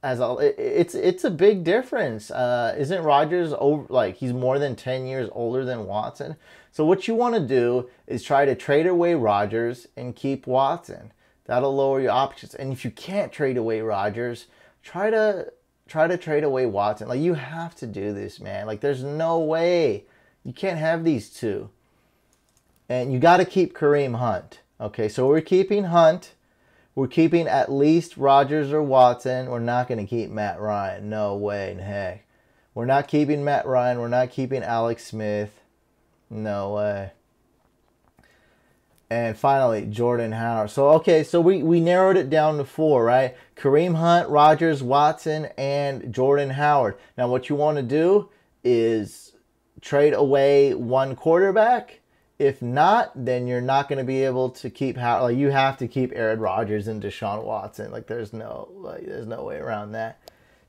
it's a big difference. Isn't Rodgers over, like, he's more than 10 years older than Watson? So what you want to do is try to trade away Rodgers and keep Watson. That'll lower your options. And if you can't trade away Rodgers, try to trade away Watson. Like, you have to do this, man. Like, there's no way. You can't have these two. And you got to keep Kareem Hunt. Okay, so we're keeping Hunt. We're keeping at least Rodgers or Watson. We're not going to keep Matt Ryan. No way in heck. We're not keeping Matt Ryan. We're not keeping Alex Smith. No way. And finally, Jordan Howard. So, okay, so we narrowed it down to 4, right? Kareem Hunt, Rodgers, Watson, and Jordan Howard. Now, what you want to do is trade away one quarterback. If not, then you're not going to be able to keep Howard. Like, you have to keep Aaron Rodgers and Deshaun Watson. There's no way around that.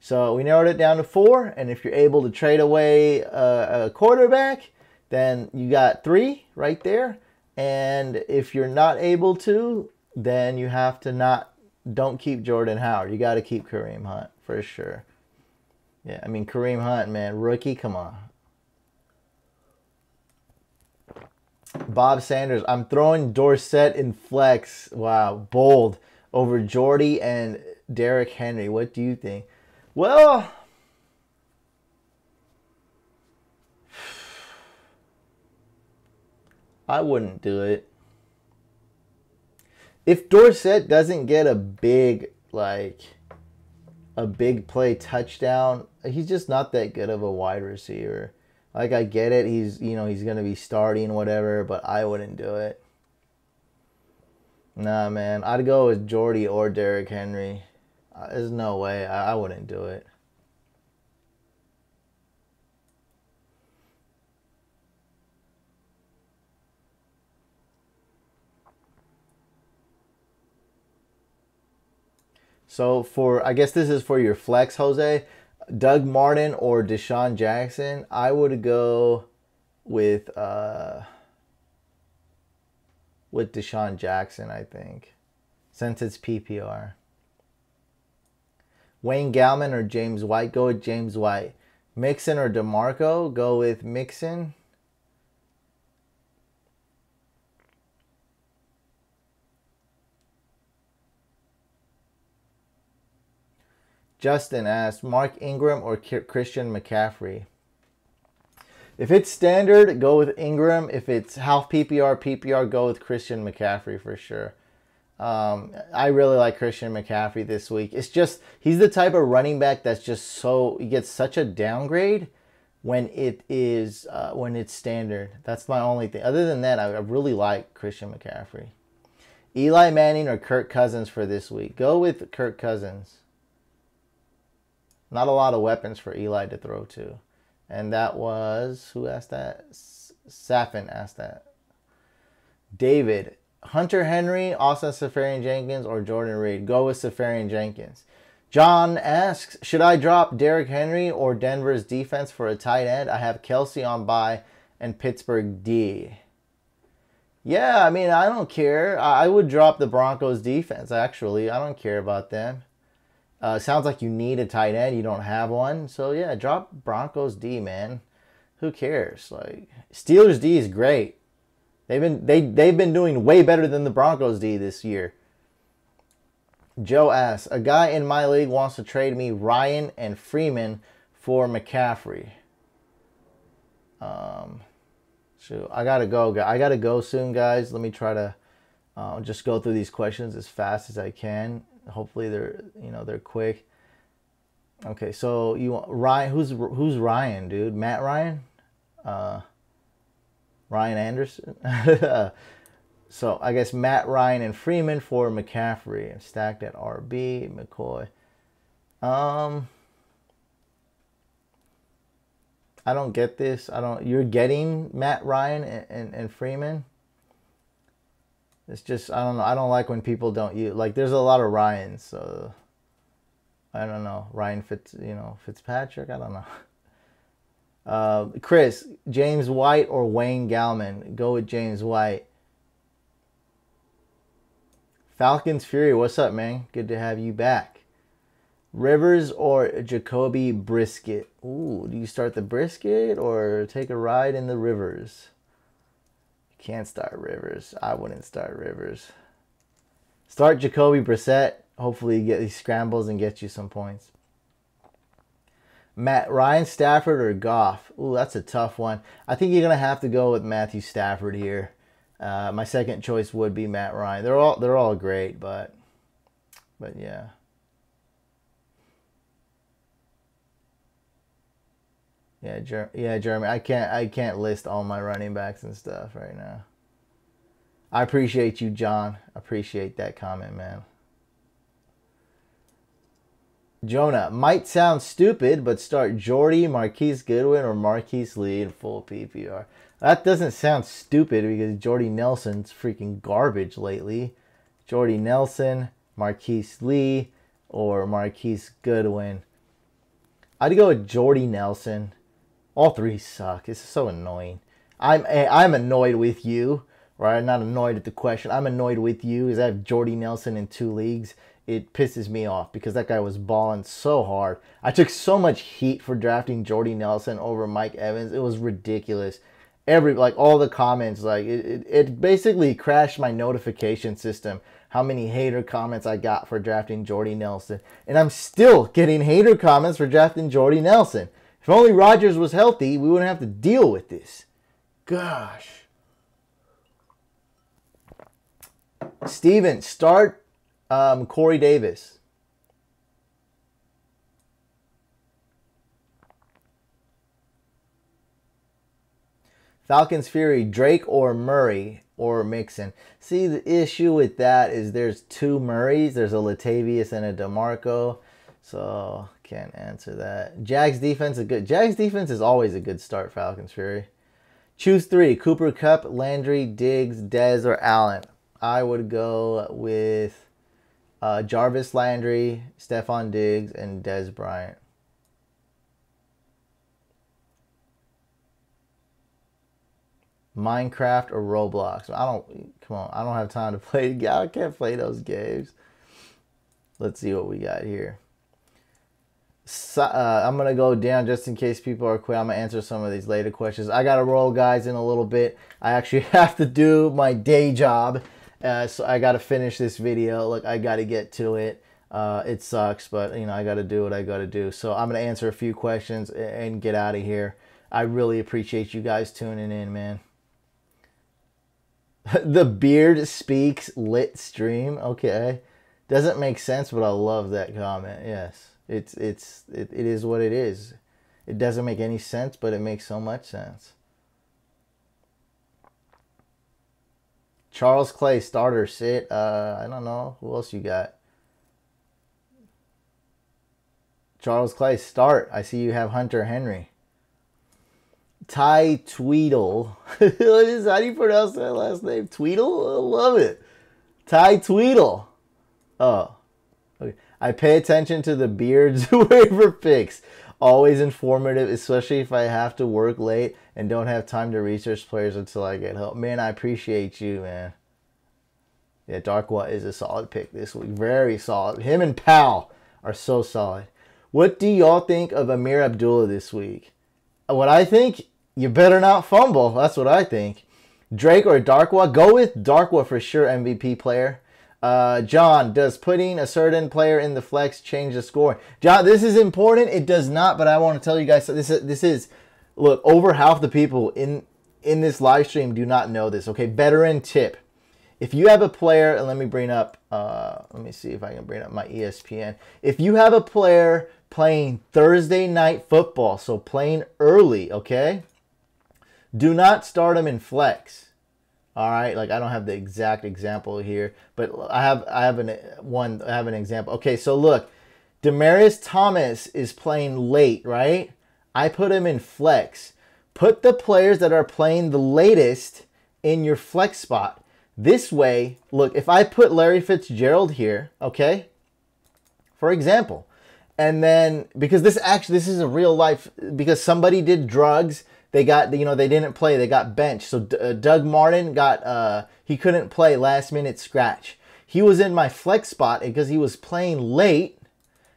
So we narrowed it down to 4, and if you're able to trade away a quarterback, then you got 3 right there. And if you're not able to, then you have to don't keep Jordan Howard. You got to keep Kareem Hunt for sure. Yeah, I mean, Kareem Hunt, man, rookie, come on. Bob Sanders, I'm throwing Dorsett in flex. Wow, bold over Jordy and Derrick Henry. What do you think? Well, I wouldn't do it. If Dorsett doesn't get a big play touchdown, he's just not that good of a wide receiver. I get it. He's going to be starting whatever, but I wouldn't do it. Nah, man. I'd go with Jordy or Derrick Henry. There's no way. I wouldn't do it. So I guess this is for your flex, Jose. Doug Martin or Deshaun Jackson. I would go with Deshaun Jackson, I think, since it's PPR. Wayne Gallman or James White. Go with James White. Mixon or DeMarco. Go with Mixon. Justin asked, Mark Ingram or Christian McCaffrey? If it's standard, go with Ingram. If it's half PPR, go with Christian McCaffrey for sure. I really like Christian McCaffrey this week. It's just, he's the type of running back that's just he gets such a downgrade when it's standard. That's my only thing. Other than that, I really like Christian McCaffrey. Eli Manning or Kirk Cousins for this week? Go with Kirk Cousins. Not a lot of weapons for Eli to throw to. And that was, who asked that? Safin asked that. David, Hunter Henry, Austin Seferian-Jenkins, or Jordan Reed? Go with Seferian-Jenkins. John asks, should I drop Derrick Henry or Denver's defense for a tight end? I have Kelsey on bye and Pittsburgh D. Yeah, I mean, I don't care. I would drop the Broncos defense, actually. I don't care about them. Sounds like you need a tight end. You don't have one. So, yeah, drop Broncos D, man. Who cares? Steelers D is great. They've been doing way better than the Broncos D this year. Joe asks, a guy in my league wants to trade me Ryan and Freeman for McCaffrey. So I gotta go. I gotta go soon, guys. Let me try to just go through these questions as fast as I can. Hopefully they're quick. Okay, so you want Ryan? Who's Ryan, dude? Matt Ryan? Ryan Anderson? So I guess Matt Ryan and Freeman for McCaffrey and stacked at RB. McCoy. I don't get this. You're getting Matt Ryan and Freeman. It's just, I don't know. I don't like when people don't use, there's a lot of Ryans, so I don't know. Ryan Fitzpatrick, I don't know. Chris, James White or Wayne Gallman? Go with James White. Falcons Fury, what's up, man? Good to have you back. Rivers or Jacoby Brisket? Ooh, do you start the Brisket or take a ride in the Rivers? Can't start Rivers. I wouldn't start Rivers. Start Jacoby Brissett. Hopefully he scrambles and gets you some points. Ryan Stafford or Goff? Ooh, that's a tough one. I think you're going to have to go with Matthew Stafford here. My second choice would be Matt Ryan. They're all great, but yeah. Yeah, Jeremy. I can't list all my running backs and stuff right now. I appreciate you, John. Appreciate that comment, man. Jonah, might sound stupid, but start Jordy, Marquise Goodwin, or Marquise Lee in full PPR. That doesn't sound stupid because Jordy Nelson's freaking garbage lately. Jordy Nelson, Marquise Lee, or Marquise Goodwin. I'd go with Jordy Nelson. All three suck. It's so annoying. I'm annoyed with you, right? I'm not annoyed at the question. I'm annoyed with you because I have Jordy Nelson in 2 leagues. It pisses me off because that guy was balling so hard. I took so much heat for drafting Jordy Nelson over Mike Evans. It was ridiculous. All the comments, it basically crashed my notification system. How many hater comments I got for drafting Jordy Nelson. And I'm still getting hater comments for drafting Jordy Nelson. If only Rodgers was healthy, we wouldn't have to deal with this. Gosh. Steven, start Corey Davis. Falcons Fury, Drake or Murray or Mixon. See, the issue with that is there's 2 Murrays. There's a Latavius and a DeMarco. So, can't answer that. Jags defense is always a good start, Falcons Fury. Choose 3, Cooper Kupp, Landry, Diggs, Dez, or Allen. I would go with Jarvis Landry, Stephon Diggs, and Dez Bryant. Minecraft or Roblox. I don't have time to play. I can't play those games. Let's see what we got here. I'm going to go down just in case people are quick. I'm going to answer some of these later questions. I got to roll, guys, in a little bit. I actually have to do my day job. So I got to finish this video. Look, I got to get to it. It sucks, but, I got to do what I got to do. So I'm going to answer a few questions and get out of here. I really appreciate you guys tuning in, man. The Beard Speaks lit stream. Okay. Doesn't make sense, but I love that comment. Yes. It is what it is. It doesn't make any sense, but it makes so much sense. Charles Clay, starter, sit. I don't know. Who else you got? Charles Clay, start. I see you have Hunter Henry. Ty Tweedle. How do you pronounce that last name? Tweedle? I love it. Ty Tweedle. Oh. Okay. I pay attention to the Beards waiver picks. Always informative, especially if I have to work late and don't have time to research players until I get home. Man, I appreciate you, man. Yeah, Darkwa is a solid pick this week. Very solid. Him and Powell are so solid. What do y'all think of Amir Abdullah this week? What I think, you better not fumble. That's what I think. Drake or Darkwa? Go with Darkwa for sure, MVP player. John, does putting a certain player in the flex change the score? John, this is important. It does not, but I want to tell you guys, this is look, over half the people in this live stream do not know this. Okay, veteran tip. If you have a player, and let me bring up, let me see if I can bring up my ESPN. If you have a player playing Thursday night football, so playing early, okay, do not start them in flex. All right, like I don't have the exact example here, but I have an example. Okay, so look, Demaryius Thomas is playing late, right? I put him in flex. Put the players that are playing the latest in your flex spot. This way, look, if I put Larry Fitzgerald here, okay, for example, and then because this is a real life, because somebody did drugs. They got, they didn't play. They got benched. So Doug Martin got, he couldn't play, last minute scratch. He was in my flex spot because he was playing late.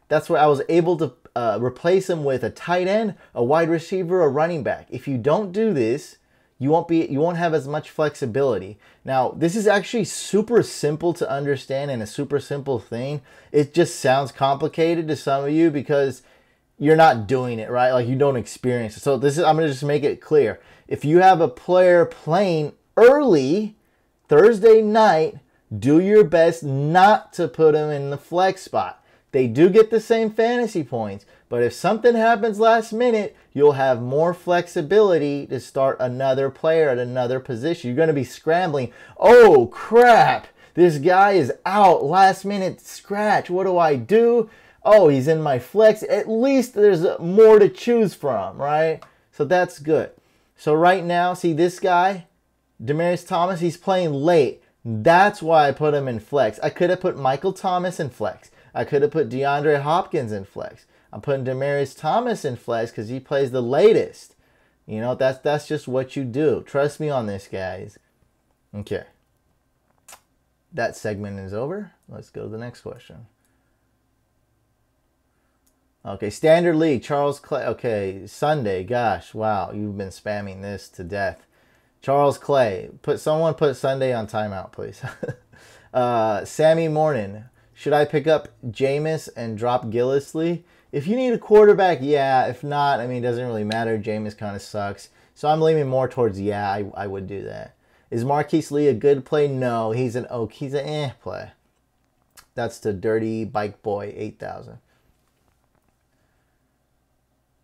That's where I was able to replace him with a tight end, a wide receiver, a running back. If you don't do this, you won't have as much flexibility. Now, this is actually super simple to understand and a super simple thing. It just sounds complicated to some of you because you're not doing it, right? Like you don't experience it. So I'm going to just make it clear. If you have a player playing early Thursday night, do your best not to put them in the flex spot. They do get the same fantasy points, But if something happens last minute, you'll have more flexibility to start another player at another position. You're going to be scrambling. Oh, crap. This guy is out. Last minute scratch. What do I do? Oh, he's in my flex. At least there's more to choose from, right? So that's good. So right now, see this guy, Demaryius Thomas, he's playing late. That's why I put him in flex. I could have put Michael Thomas in flex. I could have put DeAndre Hopkins in flex. I'm putting Demaryius Thomas in flex because he plays the latest. You know, that's just what you do. Trust me on this, guys. Okay. That segment is over. Let's go to the next question. Okay, Standard League, Charles Clay. Okay, Sunday. Gosh, wow, you've been spamming this to death. Charles Clay. Someone put Sunday on timeout, please. Sammy Morning. Should I pick up Jameis and drop Gillislee? If you need a quarterback, yeah. If not, I mean, it doesn't really matter. Jameis kind of sucks. So I'm leaning more towards, yeah, I would do that. Is Marquise Lee a good play? No, he's an play. That's the Dirty Bike Boy 8000.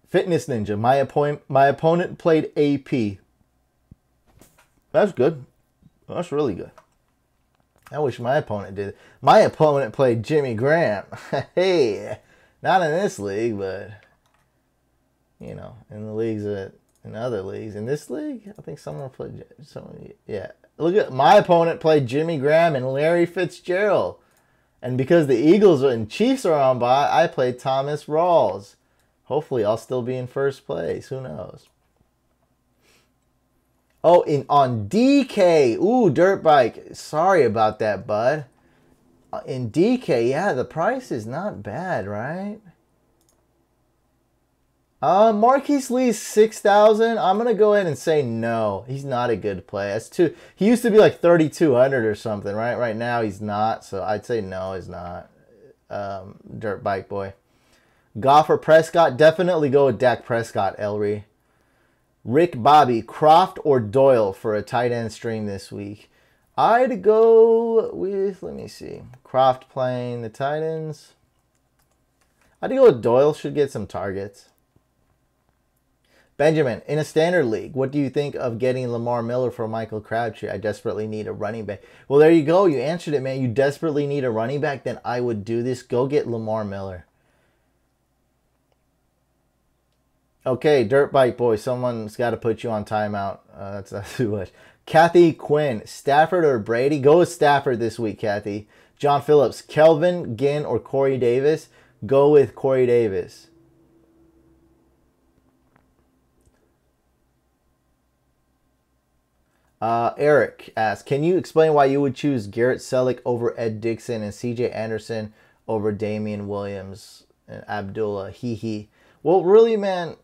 Fitness Ninja. My opponent played AP. That's good. That's really good. I wish my opponent did. My opponent played Jimmy Graham. Hey, not in this league, but you know, in the leagues in other leagues. In this league, I think someone played someone. Yeah, look at my opponent played Jimmy Graham and Larry Fitzgerald, and because the Eagles and Chiefs are on by, I played Thomas Rawls. Hopefully, I'll still be in first place. Who knows? Oh, on DK. Ooh, dirt bike. Sorry about that, bud. In DK, yeah, the price is not bad, right? Marquise Lee's 6,000. I'm going to go ahead and say no. He's not a good play. That's too. He used to be like 3,200 or something, right? Right now he's not, so I'd say no, he's not. Dirt bike boy. Goff or Prescott? Definitely go with Dak Prescott, Elry. Rick Bobby, Croft or Doyle for a tight end stream this week? I'd go with, let me see, Croft playing the tight ends. I'd go with Doyle, should get some targets. Benjamin, in a standard league, what do you think of getting Lamar Miller for Michael Crabtree? I desperately need a running back. Well, there you go. You answered it, man. You desperately need a running back, then I would do this. Go get Lamar Miller. Okay, Dirt Bike Boy, someone's got to put you on timeout. That's not too much. Kathy Quinn, Stafford or Brady? Go with Stafford this week, Kathy. John Phillips, Kelvin, Ginn, or Corey Davis? Go with Corey Davis. Eric asks, can you explain why you would choose Garrett Selleck over Ed Dickson and C.J. Anderson over Damian Williams and Abdullah? Well, really, man,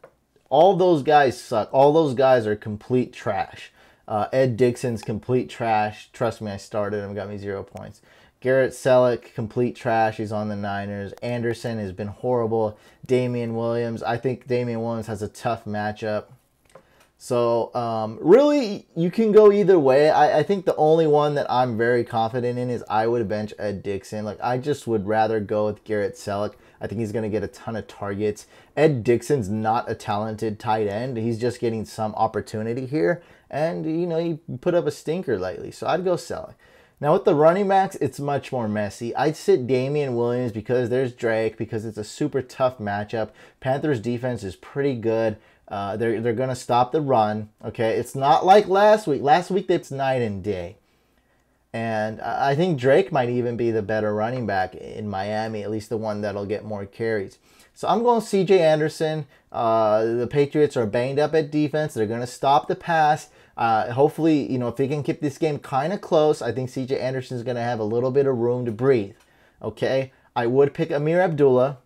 all those guys suck. All those guys are complete trash. Ed Dickson's complete trash. Trust me, I started him. Got me 0 points. Garrett Selleck, complete trash. He's on the Niners. Anderson has been horrible. Damian Williams. I think Damian Williams has a tough matchup. So, really, you can go either way. I think the only one that I'm very confident in is I would bench Ed Dickson. Like, I just would rather go with Garrett Selleck. I think he's going to get a ton of targets. Ed Dickson's not a talented tight end. He's just getting some opportunity here. And, you know, he put up a stinker lately. So I'd go Selleck. Now, with the running backs, it's much more messy. I'd sit Damian Williams because there's Drake, because it's a super tough matchup. Panthers' defense is pretty good. They're going to stop the run. Okay, it's not like last week. Last week, it's night and day. And I think Drake might even be the better running back in Miami, at least the one that'll get more carries. So I'm going C.J. Anderson. The Patriots are banged up at defense. They're going to stop the pass. Hopefully, you know, if they can keep this game kind of close, I think C.J. Anderson is going to have a little bit of room to breathe. Okay, I would pick Amir Abdullah.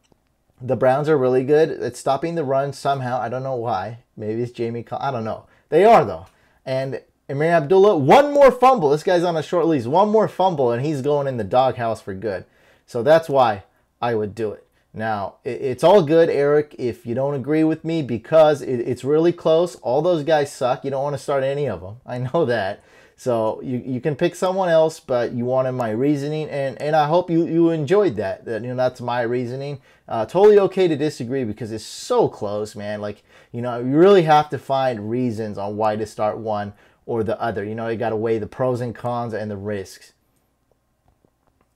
The Browns are really good at stopping the run somehow. I don't know why. Maybe it's Jamie. I don't know. They are, though. And Amir Abdullah, one more fumble. This guy's on a short leash. One more fumble, and he's going in the doghouse for good. So that's why I would do it. Now, it's all good, Eric, if you don't agree with me, because it's really close. All those guys suck. You don't want to start any of them. I know that. So you can pick someone else, but you wanted my reasoning, and I hope you enjoyed that. That's my reasoning. Totally okay to disagree because it's so close, man. Like, you really have to find reasons on why to start one or the other. You got to weigh the pros and cons and the risks.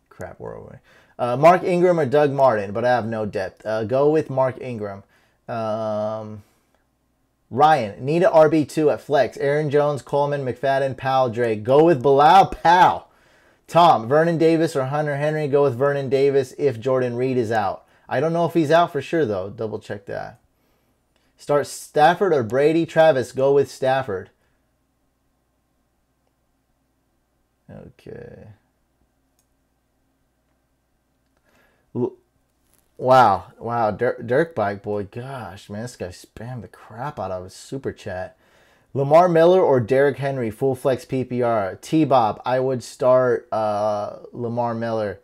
Crap, where are we? Mark Ingram or Doug Martin, but I have no depth. Go with Mark Ingram. Ryan, need a RB2 at flex. Aaron Jones, Coleman, McFadden, Powell, Drake. Go with Bilal Powell. Tom, Vernon Davis or Hunter Henry. Go with Vernon Davis if Jordan Reed is out. I don't know if he's out for sure, though. Double check that. Start Stafford or Brady. Travis, go with Stafford. Okay. Wow, Dirk Bike Boy. Gosh, man, this guy spammed the crap out of his super chat. Lamar Miller or Derrick Henry, full flex PPR. T-Bob, I would start Lamar Miller.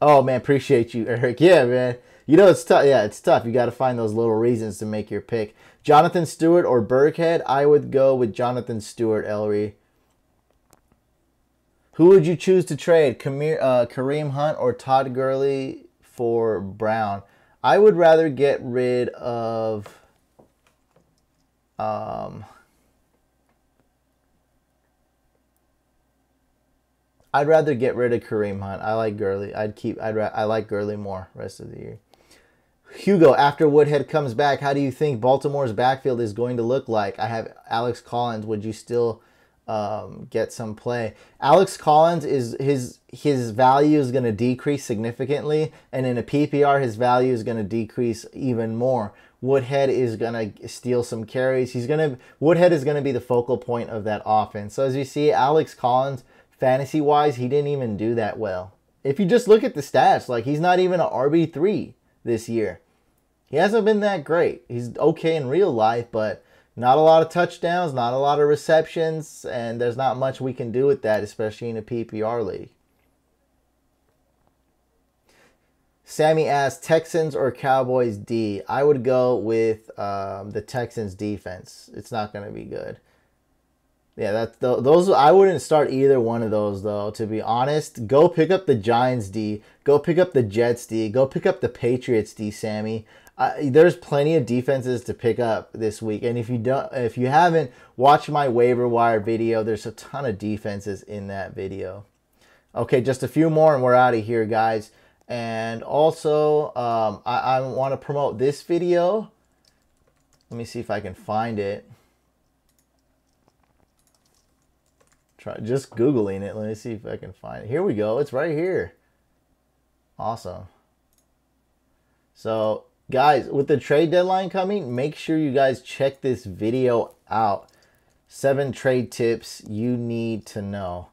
Oh, man, appreciate you, Eric. Yeah, man. It's tough. Yeah, it's tough. You got to find those little reasons to make your pick. Jonathan Stewart or Burkhead, I would go with Jonathan Stewart, Ellery. Who would you choose to trade, Kareem Hunt or Todd Gurley for Brown? I would rather get rid of I'd rather get rid of Kareem Hunt. I like Gurley. I like Gurley more rest of the year. Hugo, after Woodhead comes back, how do you think Baltimore's backfield is going to look like? I have Alex Collins. Would you still get some play? Alex Collins his value is going to decrease significantly, and in a PPR his value is going to decrease even more. Woodhead is going to steal some carries. Woodhead is going to be the focal point of that offense. So as you see, Alex Collins, fantasy wise, he didn't even do that well. If you just look at the stats, like, he's not even an RB3 this year. He hasn't been that great. He's okay in real life, but not a lot of touchdowns, not a lot of receptions, and there's not much we can do with that, especially in a PPR league. Sammy asks, Texans or Cowboys D? I would go with the Texans defense. It's not going to be good. Yeah, those. I wouldn't start either one of those, though, to be honest. Go pick up the Giants D. Go pick up the Jets D. Go pick up the Patriots D, Sammy. There's plenty of defenses to pick up this week, and if you haven't watched my waiver wire video, there's a ton of defenses in that video. Okay, just a few more, and we're out of here, guys. And also, I want to promote this video. Let me see if I can find it. Try just Googling it. Let me see if I can find it. Here we go. It's right here. Awesome. So, guys, with the trade deadline coming, make sure you guys check this video out. 7 trade tips you need to know.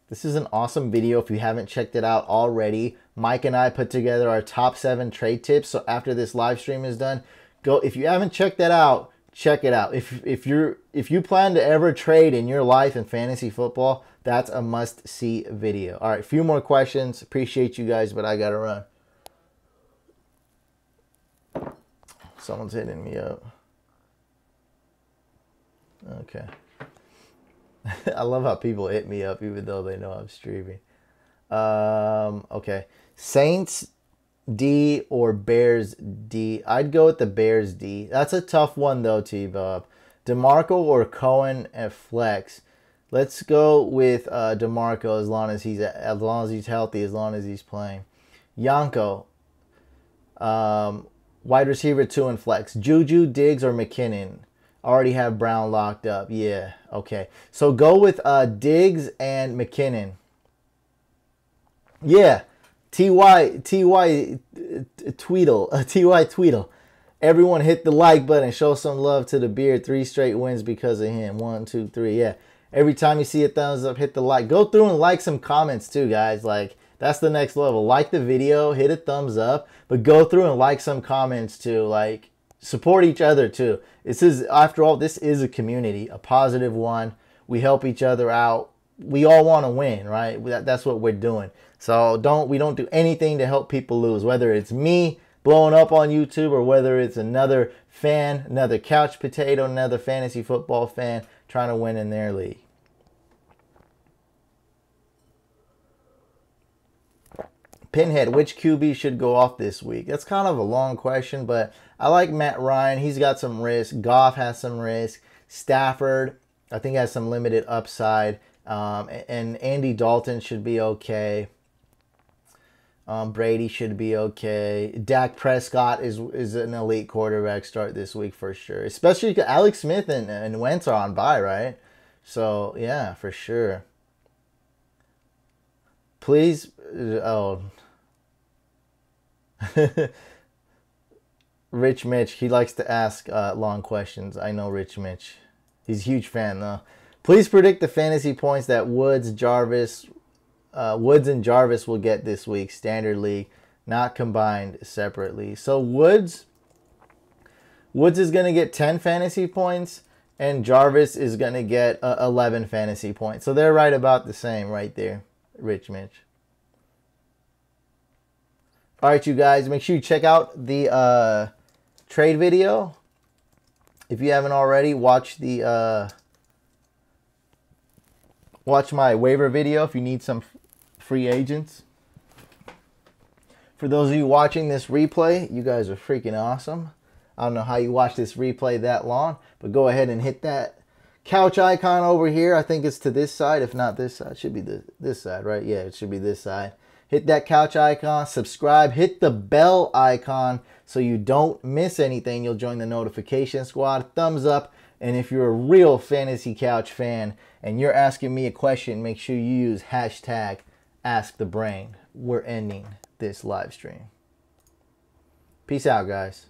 This is an awesome video if you haven't checked it out already. Mike and I put together our top 7 trade tips. So after this live stream is done, go. If you haven't checked that out, check it out. If you plan to ever trade in your life in fantasy football, that's a must-see video. All right, a few more questions. Appreciate you guys, but I gotta run. Someone's hitting me up. Okay. I love how people hit me up even though they know I'm streaming. Okay. Saints D or Bears D? I'd go with the Bears D. That's a tough one though, T-Bob. DeMarco or Cohen at flex? Let's go with DeMarco as long as he's healthy, as long as he's playing. Yanko, wide receiver 2 in flex. Juju, Diggs, or McKinnon? Already have Brown locked up. Yeah, okay. So go with Diggs and McKinnon. Yeah, T.Y. Tweedle. Everyone hit the like button. Show some love to the beard. 3 straight wins because of him. 1, 2, 3. Yeah. Every time you see a thumbs up, hit the like. Go through and like some comments too, guys. Like, that's the next level. Like the video, hit a thumbs up, but go through and like some comments too. Like, support each other too. After all, this is a community, a positive one. We help each other out. We all want to win, right? That's what we're doing. So we don't do anything to help people lose, whether it's me blowing up on YouTube or whether it's another fan, another couch potato, another fantasy football fan trying to win in their league. Pinhead, which QB should go off this week? That's kind of a long question, but I like Matt Ryan. He's got some risk. Goff has some risk. Stafford, I think, has some limited upside. And Andy Dalton should be okay. Brady should be okay. Dak Prescott is an elite quarterback start this week for sure. Especially because Alex Smith and Wentz are on bye, right? So, yeah, for sure. Please, oh. Rich Mitch, he likes to ask long questions. I know Rich Mitch. He's a huge fan, though. Please predict the fantasy points that Woods and Jarvis will get this week. Standard league, not combined separately. So Woods is going to get 10 fantasy points, and Jarvis is going to get 11 fantasy points. So they're right about the same right there, Rich Mitch. All right, you guys, make sure you check out the trade video. If you haven't already, watch the watch my waiver video if you need some free agents. For those of you watching this replay, you guys are freaking awesome. I don't know how you watch this replay that long, but go ahead and hit that couch icon over here. I think it's to this side. If not this side, it should be this side, right? Yeah, it should be this side. Hit that couch icon, subscribe, hit the bell icon so you don't miss anything. You'll join the notification squad. Thumbs up. And if you're a real Fantasy Couch fan and you're asking me a question, make sure you use hashtag AskTheBrain. We're ending this live stream. Peace out, guys.